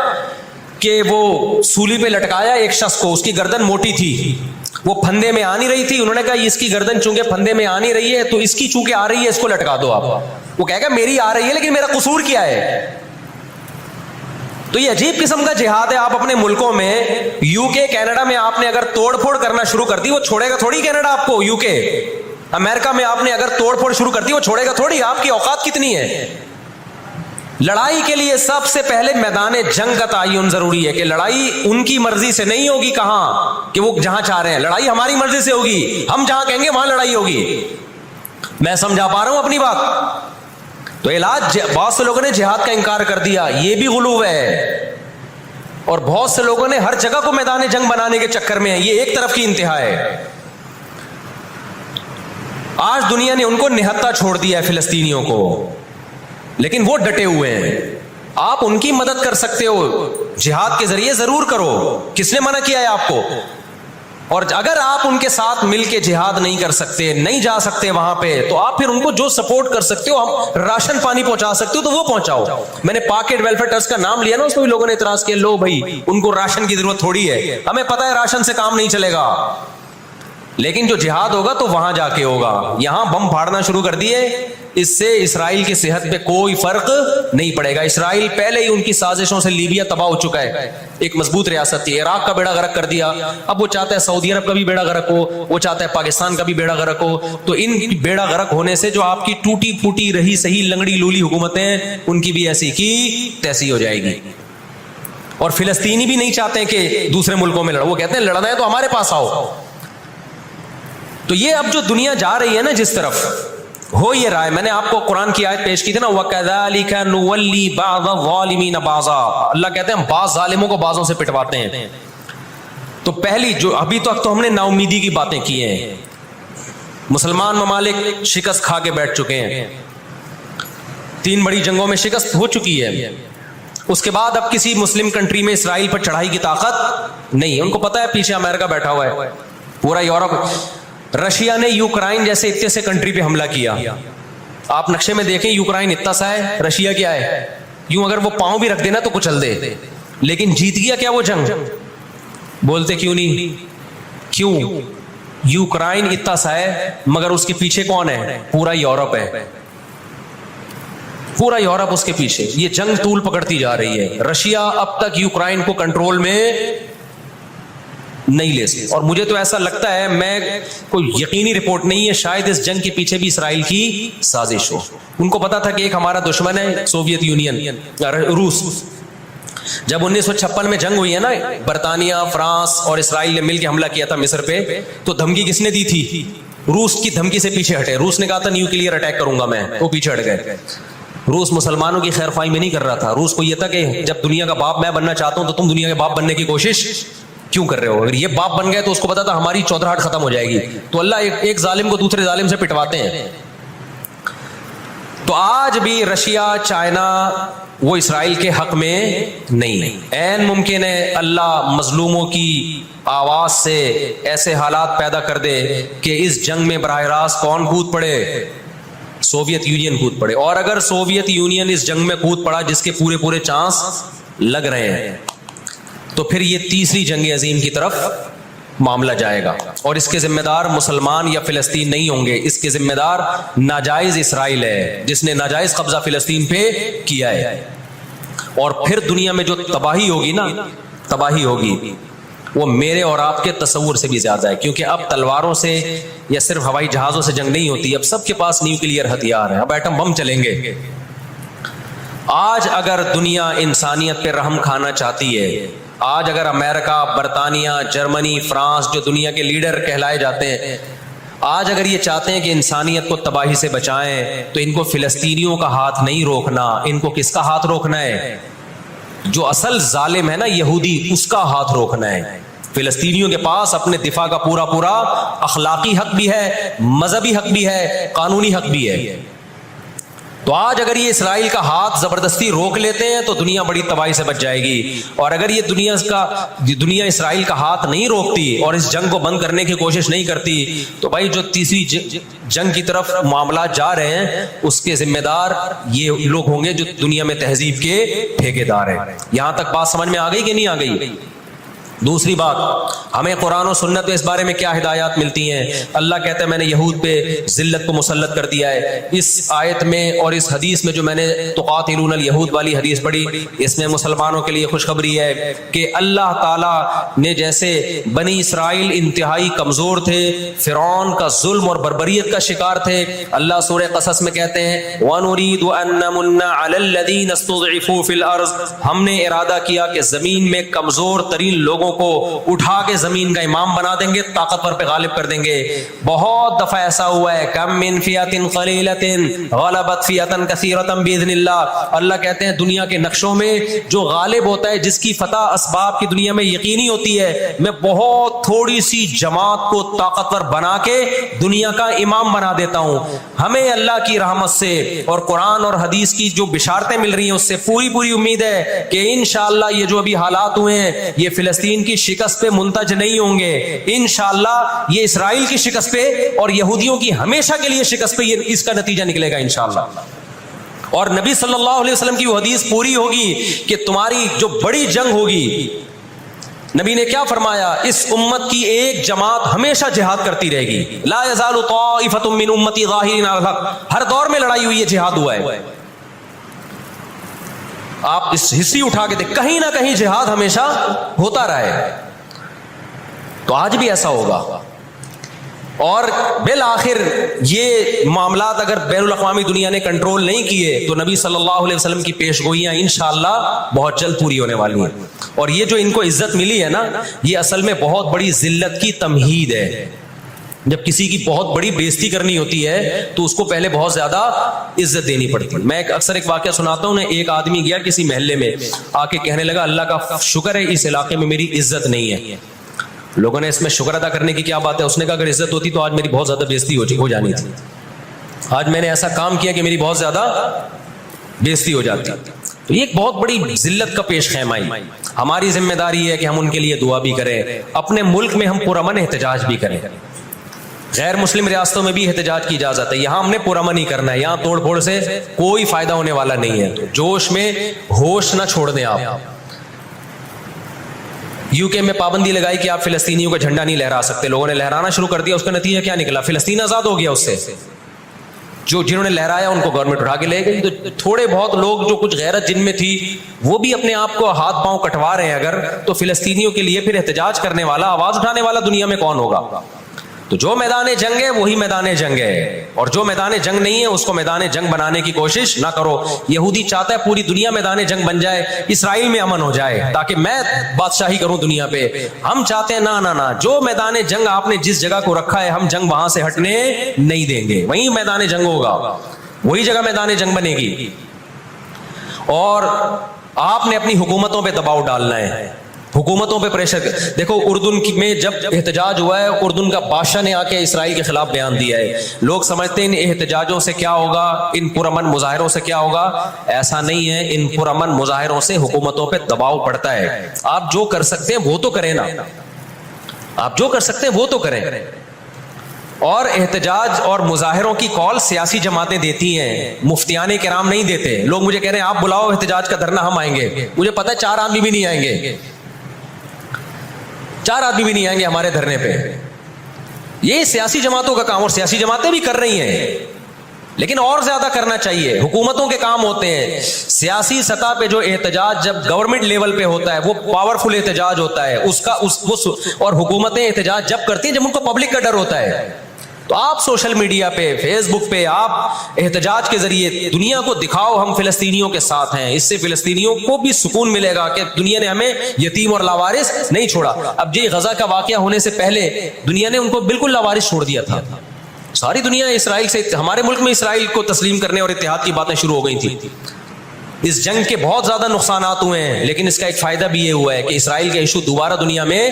کہ وہ سولی پہ لٹکایا ایک شخص کو، اس کی گردن موٹی تھی، وہ پھندے میں آ نہیں رہی تھی. انہوں نے کہا اس کی گردن چونکہ پھندے میں آ نہیں رہی ہے تو اس کی چونکہ آ رہی ہے اس کو لٹکا دو آپ. وہ کہے گا میری آ رہی ہے لیکن میرا قصور کیا ہے؟ تو یہ عجیب قسم کا جہاد ہے. آپ اپنے ملکوں میں، یو کے، کینیڈا میں آپ نے اگر توڑ پھوڑ کرنا شروع کر دی، وہ چھوڑے گا تھوڑی کینیڈا آپ کو. یو کے، امریکہ میں آپ نے اگر توڑ پھوڑ شروع کر دی وہ چھوڑے گا تھوڑی. آپ کی اوقات کتنی ہے؟ لڑائی کے لیے سب سے پہلے میدان جنگ کا تعین ضروری ہے کہ لڑائی ان کی مرضی سے نہیں ہوگی کہاں کہ وہ جہاں چاہ رہے ہیں، لڑائی ہماری مرضی سے ہوگی، ہم جہاں کہیں گے وہاں لڑائی ہوگی. میں سمجھا پا رہا ہوں اپنی بات؟ تو علاج، بہت سے لوگوں نے جہاد کا انکار کر دیا، یہ بھی غلو ہے، اور بہت سے لوگوں نے ہر جگہ کو میدان جنگ بنانے کے چکر میں ہے، یہ ایک طرف کی انتہا ہے. آج دنیا نے ان کو نہتا چھوڑ دیا ہے فلسطینیوں کو، لیکن وہ ڈٹے ہوئے ہیں. آپ ان کی مدد کر سکتے ہو جہاد کے ذریعے، ضرور کرو، کس نے منع کیا ہے آپ کو؟ اور اگر آپ ان کے ساتھ مل کے جہاد نہیں کر سکتے، نہیں جا سکتے وہاں پہ، تو آپ پھر ان کو جو سپورٹ کر سکتے ہو، ہم راشن پانی پہنچا سکتے ہو تو وہ پہنچاؤ. میں نے پاکٹ ویلفیئر ٹرسٹ کا نام لیا نا، اس پہ بھی لوگوں نے اعتراض کیا، لو بھائی ان کو راشن کی ضرورت تھوڑی ہے، ہمیں پتہ ہے راشن سے کام نہیں چلے گا، لیکن جو جہاد ہوگا تو وہاں جا کے ہوگا. یہاں بم پھاڑنا شروع کر دیے، اس سے اسرائیل کی صحت پہ کوئی فرق نہیں پڑے گا. اسرائیل پہلے ہی ان کی سازشوں سے لیبیا تباہ ہو چکا ہے، ایک مضبوط ریاست تھی، عراق کا بیڑا غرق کر دیا، اب وہ چاہتا ہے سعودی عرب کا بھی بیڑا غرق ہو، وہ چاہتا ہے پاکستان کا بھی بیڑا غرق ہو. تو ان بیڑا غرق ہونے سے جو آپ کی ٹوٹی پھوٹی رہی صحیح لنگڑی لولی حکومتیں، ان کی بھی ایسی کی تیسی ہو جائے گی. اور فلسطینی بھی نہیں چاہتے کہ دوسرے ملکوں میں لڑو، وہ کہتے ہیں لڑنا ہے تو ہمارے پاس آؤ. تو یہ اب جو دنیا جا رہی ہے نا جس طرف، ہو یہ رہا ہے. میں نے آپ کو قرآن کی آیت پیش کی تھی نا، وَكَذَلِكَ نُوَلِّي بَعْضَ الظَّالِمِينَ بَعْضًا، اللہ کہتے ہیں ہم بعض ظالموں کو بعضوں سے پٹواتے ہیں. تو پہلی جو ابھی تک تو ہم نے نا امیدی کی باتیں کی ہیں، مسلمان ممالک شکست کھا کے بیٹھ چکے ہیں، 3 بڑی جنگوں میں شکست ہو چکی ہے. اس کے بعد اب کسی مسلم کنٹری میں اسرائیل پر چڑھائی کی طاقت نہیں ہے، ان کو پتہ ہے پیچھے امریکہ بیٹھا ہوا ہے، پورا یورپ. رشیا نے یوکرائن جیسے اتنے سے کنٹری پہ حملہ کیا، آپ نقشے میں دیکھیں یوکرائن اتنا سا ہے، رشیا کیا ہے، یوں اگر وہ پاؤں بھی رکھ دینا تو کچل دے. لیکن جیت گیا کیا وہ جنگ؟ بولتے کیوں نہیں؟ کیوں؟ یوکرائن اتنا سا ہے مگر اس کے پیچھے کون ہے؟ پورا یورپ ہے، پورا یورپ اس کے پیچھے. یہ جنگ طول پکڑتی جا رہی ہے. رشیا اب تک یوکرائن کو کنٹرول میں نہیں لے سکتے، اور مجھے تو ایسا لگتا ہے، میں کوئی یقینی رپورٹ نہیں ہے، شاید اس جنگ کے پیچھے بھی اسرائیل کی سازش ہو. ان کو پتا تھا کہ ایک ہمارا دشمن ہے سوویت یونین، روس. جب 1956 میں جنگ ہوئی ہے نا، برطانیہ، فرانس اور اسرائیل نے مل کے حملہ کیا تھا مصر پہ، تو دھمکی کس نے دی تھی؟ روس کی دھمکی سے پیچھے ہٹے. روس نے کہا تھا نیوکلیئر اٹیک کروں گا میں، وہ پیچھے ہٹ گئے. روس مسلمانوں کی خیر خواہی میں نہیں کر رہا تھا، روس کو یہ تھا کہ جب دنیا کا باپ میں بننا چاہتا ہوں تو تم دنیا کے باپ بننے کی کوشش کیوں کر رہے ہو؟ اگر یہ باپ بن گئے تو اس کو پتا تھا ہماری چودراہٹ ختم ہو جائے گی. تو اللہ ایک ظالم کو دوسرے ظالم سے پٹواتے ہیں. تو آج بھی رشیا، چائنا وہ اسرائیل کے حق میں نہیں. عین ممکن ہے اللہ مظلوموں کی آواز سے ایسے حالات پیدا کر دے کہ اس جنگ میں براہ راست کون کود پڑے؟ سوویت یونین کود پڑے. اور اگر سوویت یونین اس جنگ میں کود پڑا جس کے پورے چانس لگ رہے ہیں، تو پھر یہ تیسری جنگ عظیم کی طرف معاملہ جائے گا، اور اس کے ذمہ دار مسلمان یا فلسطین نہیں ہوں گے. اس کے ذمہ دار ناجائز اسرائیل ہے جس نے ناجائز قبضہ فلسطین پہ کیا ہے. اور پھر دنیا میں جو تباہی ہوگی نا، تباہی ہوگی وہ میرے اور آپ کے تصور سے بھی زیادہ ہے، کیونکہ اب تلواروں سے یا صرف ہوائی جہازوں سے جنگ نہیں ہوتی، اب سب کے پاس نیوکلیئر ہتھیار ہیں، اب ایٹم بم چلیں گے. آج اگر دنیا انسانیت پہ رحم کھانا چاہتی ہے، آج اگر امریکہ، برطانیہ، جرمنی، فرانس جو دنیا کے لیڈر کہلائے جاتے ہیں، آج اگر یہ چاہتے ہیں کہ انسانیت کو تباہی سے بچائیں، تو ان کو فلسطینیوں کا ہاتھ نہیں روکنا. ان کو کس کا ہاتھ روکنا ہے؟ جو اصل ظالم ہے نا یہودی، اس کا ہاتھ روکنا ہے. فلسطینیوں کے پاس اپنے دفاع کا پورا اخلاقی حق بھی ہے، مذہبی حق بھی ہے، قانونی حق بھی ہے. تو آج اگر یہ اسرائیل کا ہاتھ زبردستی روک لیتے ہیں تو دنیا بڑی تباہی سے بچ جائے گی. اور اگر یہ دنیا اسرائیل کا ہاتھ نہیں روکتی اور اس جنگ کو بند کرنے کی کوشش نہیں کرتی، تو بھائی جو تیسری جنگ کی طرف معاملات جا رہے ہیں اس کے ذمہ دار یہ لوگ ہوں گے جو دنیا میں تہذیب کے ٹھیکیدار ہیں. یہاں تک بات سمجھ میں آ گئی کہ نہیں آ گئی؟ دوسری بات، ہمیں قرآن و سنت میں اس بارے میں کیا ہدایات ملتی ہیں؟ اللہ کہتا ہے میں نے یہود پہ ذلت کو مسلط کر دیا ہے۔ اس آیت میں اور اس حدیث میں جو میں نے تقاتلون الیہود والی حدیث پڑھی، اس میں مسلمانوں کے لیے خوشخبری ہے کہ اللہ تعالیٰ نے جیسے بنی اسرائیل انتہائی کمزور تھے، فرعون کا ظلم اور بربریت کا شکار تھے، اللہ سورہ قصص میں کہتے ہیں وَنُرِيدُ أَن نَّمُنَّ عَلَى الَّذِينَ اسْتُضْعِفُوا فِي الْأَرْضِ، ہم نے ارادہ کیا کہ زمین میں کمزور ترین لوگوں کو اٹھا کے زمین کا امام بنا دیں گے، طاقتور پہ غالب کر دیں گے۔ بہت دفعہ ایسا ہوا ہے، کم من فئۃ قلیلۃ غلبت فئۃ کثیرۃ باذن اللہ، اللہ کہتے ہیں دنیا کے نقشوں میں جو غالب ہوتا ہے، جس کی فتح اسباب کی دنیا میں یقینی ہوتی ہے، میں بہت تھوڑی سی جماعت کو طاقتور بنا کے دنیا کا امام بنا دیتا ہوں۔ ہمیں اللہ کی رحمت سے اور قرآن اور حدیث کی جو بشارتیں مل رہی ہیں اس سے پوری امید ہے کہ انشاءاللہ یہ جو ابھی حالات ہوئے ہیں یہ فلسطین کی شکست پہ منتج نہیں ہوں گے، انشاءاللہ یہ اسرائیل کی شکست پہ اور یہودیوں کی ہمیشہ کے لیے شکست پہ اس کا نتیجہ نکلے گا انشاءاللہ۔ اور نبی صلی اللہ علیہ وسلم کی وہ حدیث پوری ہوگی کہ تمہاری جو بڑی جنگ ہوگی، نبی نے کیا فرمایا؟ اس امت کی ایک جماعت ہمیشہ جہاد کرتی رہے گی، لا یزال طائفۃ من امتی ظاہرین علی الحق، ہر دور میں لڑائی ہوئی ہے، جہاد ہوا ہے۔ آپ اس ہسٹری اٹھا کے دیکھ، کہیں نہ کہیں جہاد ہمیشہ ہوتا رہا ہے، تو آج بھی ایسا ہوگا۔ اور بالآخر یہ معاملات اگر بین الاقوامی دنیا نے کنٹرول نہیں کیے تو نبی صلی اللہ علیہ وسلم کی پیش گوئیاں انشاءاللہ بہت جلد پوری ہونے والی ہیں۔ اور یہ جو ان کو عزت ملی ہے نا، یہ اصل میں بہت بڑی ذلت کی تمہید ہے۔ جب کسی کی بہت بڑی بےزتی کرنی ہوتی ہے تو اس کو پہلے بہت زیادہ عزت دینی پڑتی ہے۔ میں اکثر ایک واقعہ سناتا ہوں، ایک آدمی گیا کسی محلے میں، آ کے کہنے لگا اللہ کا شکر ہے اس علاقے میں میری عزت نہیں ہے۔ لوگوں نے اس میں شکر ادا کرنے کی کیا بات ہے؟ اس نے کہا اگر عزت ہوتی تو آج میری بہت زیادہ بےزتی ہو جانی تھی، آج میں نے ایسا کام کیا کہ میری بہت زیادہ بےزتی ہو جاتی۔ تو یہ ایک بہت بڑی ذلت کا پیش خیمائی۔ ہماری ذمہ داری ہے کہ ہم ان کے لیے دعا بھی کریں، اپنے ملک میں ہم پرامن احتجاج بھی کریں۔ غیر مسلم ریاستوں میں بھی احتجاج کی اجازت ہے، یہاں ہم نے پرامن ہی کرنا ہے، یہاں توڑ پھوڑ سے کوئی فائدہ ہونے والا نہیں ہے۔ جوش میں ہوش نہ چھوڑ دیں آپ۔ یو کے میں پابندی لگائی کہ آپ فلسطینیوں کا جھنڈا نہیں لہرا سکتے، لوگوں نے لہرانا شروع کر دیا، اس کا نتیجہ کیا نکلا؟ فلسطین آزاد ہو گیا۔ اس سے جنہوں نے لہرایا ان کو گورنمنٹ اٹھا کے لے گئی۔ تو تھوڑے بہت لوگ جو کچھ غیرت جن میں تھی وہ بھی اپنے آپ کو ہاتھ پاؤں کٹوا رہے ہیں اگر، تو فلسطینیوں کے لیے پھر احتجاج کرنے والا، آواز اٹھانے والا دنیا میں کون ہوگا؟ تو جو میدان جنگ ہے وہی میدان جنگ ہے، اور جو میدان جنگ نہیں ہے اس کو میدان جنگ بنانے کی کوشش نہ کرو۔ یہودی چاہتا ہے پوری دنیا میدان جنگ بن جائے، اسرائیل میں امن ہو جائے تاکہ میں بادشاہی کروں دنیا پہ۔ ہم چاہتے ہیں نہ، جو میدان جنگ آپ نے جس جگہ کو رکھا ہے ہم جنگ وہاں سے ہٹنے نہیں دیں گے، وہیں میدان جنگ ہوگا، وہی جگہ میدان جنگ بنے گی۔ اور آپ نے اپنی حکومتوں پہ دباؤ ڈالنا ہے، حکومتوں پہ پریشر۔ دیکھو اردن میں جب احتجاج ہوا ہے، اردن کا بادشاہ نے آ کے اسرائیل کے خلاف بیان دیا ہے۔ لوگ سمجھتے ہیں ان احتجاجوں سے کیا ہوگا، ان پرامن مظاہروں سے کیا ہوگا؟ ایسا نہیں ہے، ان پرامن مظاہروں سے حکومتوں پہ دباؤ پڑتا ہے۔ آپ جو کر سکتے ہیں وہ تو کریں نا، آپ جو کر سکتے ہیں وہ تو کریں۔ اور احتجاج اور مظاہروں کی کال سیاسی جماعتیں دیتی ہیں، مفتیان کرام نہیں دیتے۔ لوگ مجھے کہہ رہے ہیں آپ بلاؤ احتجاج کا دھرنا، ہم آئیں گے۔ مجھے پتہ ہے 4 آدمی بھی نہیں آئیں گے، 4 آدمی بھی نہیں آئیں گے ہمارے دھرنے پہ۔ یہ سیاسی جماعتوں کا کام، اور سیاسی جماعتیں بھی کر رہی ہیں، لیکن اور زیادہ کرنا چاہیے۔ حکومتوں کے کام ہوتے ہیں سیاسی سطح پہ جو احتجاج جب گورنمنٹ لیول پہ ہوتا ہے وہ پاورفل احتجاج ہوتا ہے، اور حکومتیں احتجاج جب کرتی ہیں جب ان کو پبلک کا ڈر ہوتا ہے۔ تو آپ سوشل میڈیا پہ، فیس بک پہ آپ احتجاج کے ذریعے دنیا کو دکھاؤ ہم فلسطینیوں کے ساتھ ہیں۔ اس سے فلسطینیوں کو بھی سکون ملے گا کہ دنیا نے ہمیں یتیم اور لاوارث نہیں چھوڑا۔ اب یہ غزہ کا واقعہ ہونے سے پہلے دنیا نے ان کو بالکل لاوارث چھوڑ دیا تھا۔ ساری دنیا اسرائیل سے، ہمارے ملک میں اسرائیل کو تسلیم کرنے اور اتحاد کی باتیں شروع ہو گئی تھی۔ اس جنگ کے بہت زیادہ نقصانات ہوئے ہیں، لیکن اس کا ایک فائدہ بھی یہ ہوا ہے کہ اسرائیل کا ایشو دوبارہ دنیا میں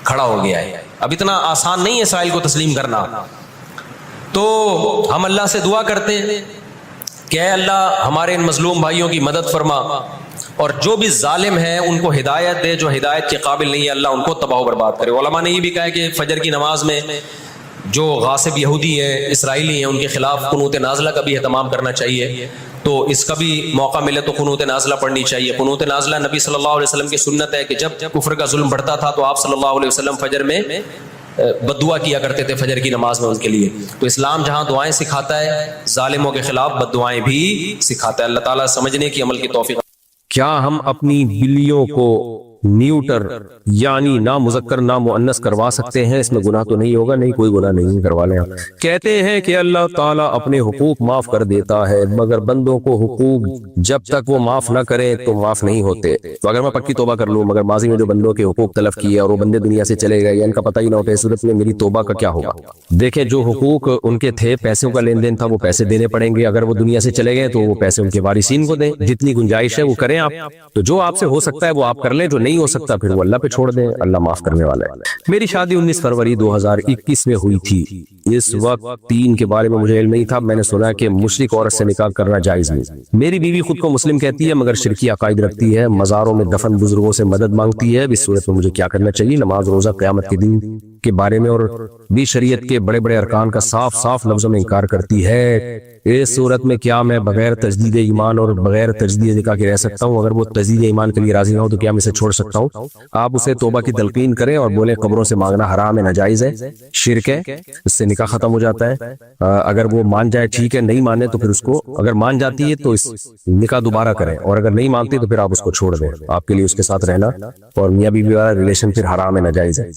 کھڑا ہو گیا ہے۔ اب اتنا آسان نہیں ہے اسرائیل کو تسلیم کرنا۔ تو ہم اللہ سے دعا کرتے ہیں کہ اے اللہ ہمارے ان مظلوم بھائیوں کی مدد فرما، اور جو بھی ظالم ہیں ان کو ہدایت دے، جو ہدایت کے قابل نہیں ہے اللہ ان کو تباہ و برباد کرے۔ علماء نے یہ بھی کہا ہے کہ فجر کی نماز میں جو غاصب یہودی ہیں، اسرائیلی ہیں، ان کے خلاف قنوت نازلہ کا بھی اہتمام کرنا چاہیے. تو اس کا بھی موقع ملے تو قنوت نازلہ پڑھنی چاہیے. قنوت نازلہ نبی صلی اللہ علیہ وسلم کی سنت ہے کہ جب کفر کا ظلم بڑھتا تھا تو آپ صلی اللہ علیہ وسلم فجر میں بد دعا کیا کرتے تھے فجر کی نماز میں ان کے لیے. تو اسلام جہاں دعائیں سکھاتا ہے، ظالموں کے خلاف بد دعائیں بھی سکھاتا ہے. اللہ تعالیٰ سمجھنے کی، عمل کی توفیق. کیا ہم اپنی بلیوں کو نیوٹر یعنی نہ مذکر نہ مؤنث کروا سکتے ہیں؟ اس میں گناہ تو نہیں ہوگا؟ نہیں، کوئی گناہ نہیں، کروا لیں. کہتے ہیں کہ اللہ تعالیٰ اپنے حقوق معاف کر دیتا ہے، مگر بندوں کو حقوق جب تک وہ معاف نہ کرے تو معاف نہیں ہوتے. تو اگر میں پکی توبہ کر لوں مگر ماضی میں جو بندوں کے حقوق تلف کیے اور وہ بندے دنیا سے چلے گئے یا ان کا پتہ ہی نہ ہوتا، اس صورت میں میری توبہ کا کیا ہوگا؟ دیکھیں، جو حقوق ان کے تھے، پیسوں کا لین دین تھا، وہ پیسے دینے پڑیں گے. اگر وہ دنیا سے چلے گئے تو وہ پیسے ان کے وارثین کو دیں. جتنی گنجائش ہے وہ کریں آپ. تو جو آپ سے ہو سکتا ہے وہ آپ کر لیں، جو نہیں ہو سکتا پھر وہ اللہ پہ چھوڑ دیں. اللہ معاف کرنے والا ہے. میری شادی 19 فروری 2021 میں ہوئی تھی. اس وقت دین کے بارے میں مجھے علم نہیں تھا. میں نے سنا کہ مشرک عورت سے نکاح کرنا جائز نہیں. میری بیوی خود کو مسلم کہتی ہے مگر شرکی عقائد رکھتی ہے. مزاروں میں دفن بزرگوں سے مدد مانگتی ہے. اس صورت میں مجھے کیا کرنا چاہیے؟ نماز، روزہ، قیامت کے دن کے بارے میں اور بھی شریعت کے بڑے بڑے ارکان کا صاف صاف لفظوں میں انکار کرتی ہے. اس صورت میں کیا میں بغیر تجدید ایمان اور بغیر تجدید نکاح کے رہ سکتا ہوں؟ اگر وہ تجدید ایمان کے لیے راضی نہ ہو تو کیا میں اسے چھوڑ سکتا ہوں؟ آپ اسے توبہ کی تلقین کریں اور بولیں قبروں سے مانگنا حرام ہے، ناجائز ہے، شرک ہے. اس سے نکاح ختم ہو جاتا ہے. اگر وہ مان جائے ٹھیک ہے، نہیں مانے تو پھر اس کو، اگر مان جاتی ہے تو اس نکاح دوبارہ کریں، اور اگر نہیں مانتی تو پھر آپ اس کو چھوڑ دیں. آپ کے لیے اس کے ساتھ رہنا اور میاں بیوی والا ریلیشن پھر حرام ہے، ناجائز ہے.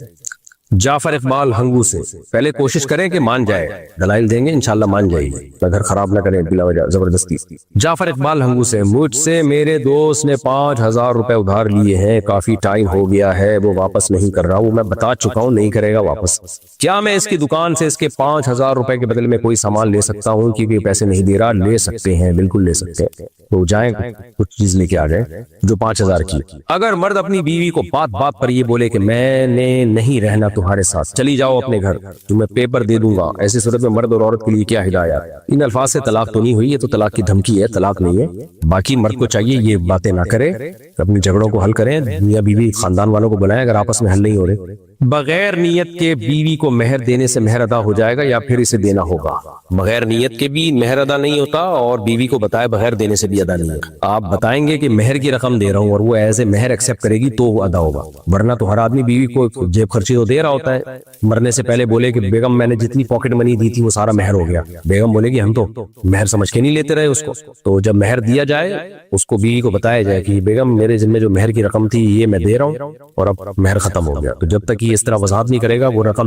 جعفر اقبال ہنگو سے، پہلے کوشش کریں کہ مان جائے، دلائل دیں گے انشاءاللہ مان جائے گی، گھر خراب نہ کریں بلا وجہ زبردستی. جعفر اقبال ہنگو سے، مجھ سے میرے دوست نے 5000 روپے ادھار لیے ہیں، کافی ٹائم ہو گیا ہے، وہ واپس نہیں کر رہا. وہ میں بتا چکا ہوں نہیں کرے گا واپس. کیا میں اس کی دکان سے اس کے 5000 روپے کے بدلے میں کوئی سامان لے سکتا ہوں؟ کیونکہ پیسے نہیں دے رہا. لے سکتے ہیں، بالکل لے سکتے ہیں. تو جائیں کچھ چیز لے کے آ جائیں جو 5000 کی. اگر مرد اپنی بیوی کو بات بات پر یہ بولے کہ میں نے نہیں رہنا تمہارے ساتھ، چلی جاؤ اپنے گھر، تمہیں پیپر دے دوں گا، ایسی صورت میں مرد اور عورت کے لیے کیا ہدایت؟ ان الفاظ سے طلاق تو نہیں ہوئی، یہ تو طلاق کی دھمکی ہے، طلاق نہیں ہے. باقی مرد کو چاہیے یہ باتیں نہ کرے، اپنی جھگڑوں کو حل کریں. میاں بیوی خاندان والوں کو بلائیں اگر آپس میں حل نہیں ہو رہے. بغیر نیت کے بیوی کو مہر دینے سے مہر ادا ہو جائے گا یا پھر اسے دینا ہوگا؟ بغیر نیت کے بھی مہر ادا نہیں ہوتا اور بیوی کو بتائے بغیر دینے سے بھی ادا نہیں ہوگا. آپ بتائیں گے کہ مہر کی رقم دے رہا ہوں اور وہ ایز اے مہر ایکسپٹ کرے گی تو وہ ادا ہوگا، ورنہ تو ہر آدمی بیوی کو جیب خرچی تو دے رہا ہوتا ہے. مرنے سے پہلے بولے کہ بیگم میں نے جتنی پاکٹ منی دی تھی وہ سارا مہر ہو گیا. بیگم بولے گی ہم تو مہر سمجھ کے نہیں لیتے رہے اس کو. تو جب مہر دیا جائے اس کو بیوی کو بتایا جائے کہ بیگم میرے ذمہ جو مہر کی رقم تھی یہ میں دے رہا ہوں اور اب مہر ختم ہو گیا. تو جب تک یہ اس طرح وضاحت نہیں کرے گا وہ رقم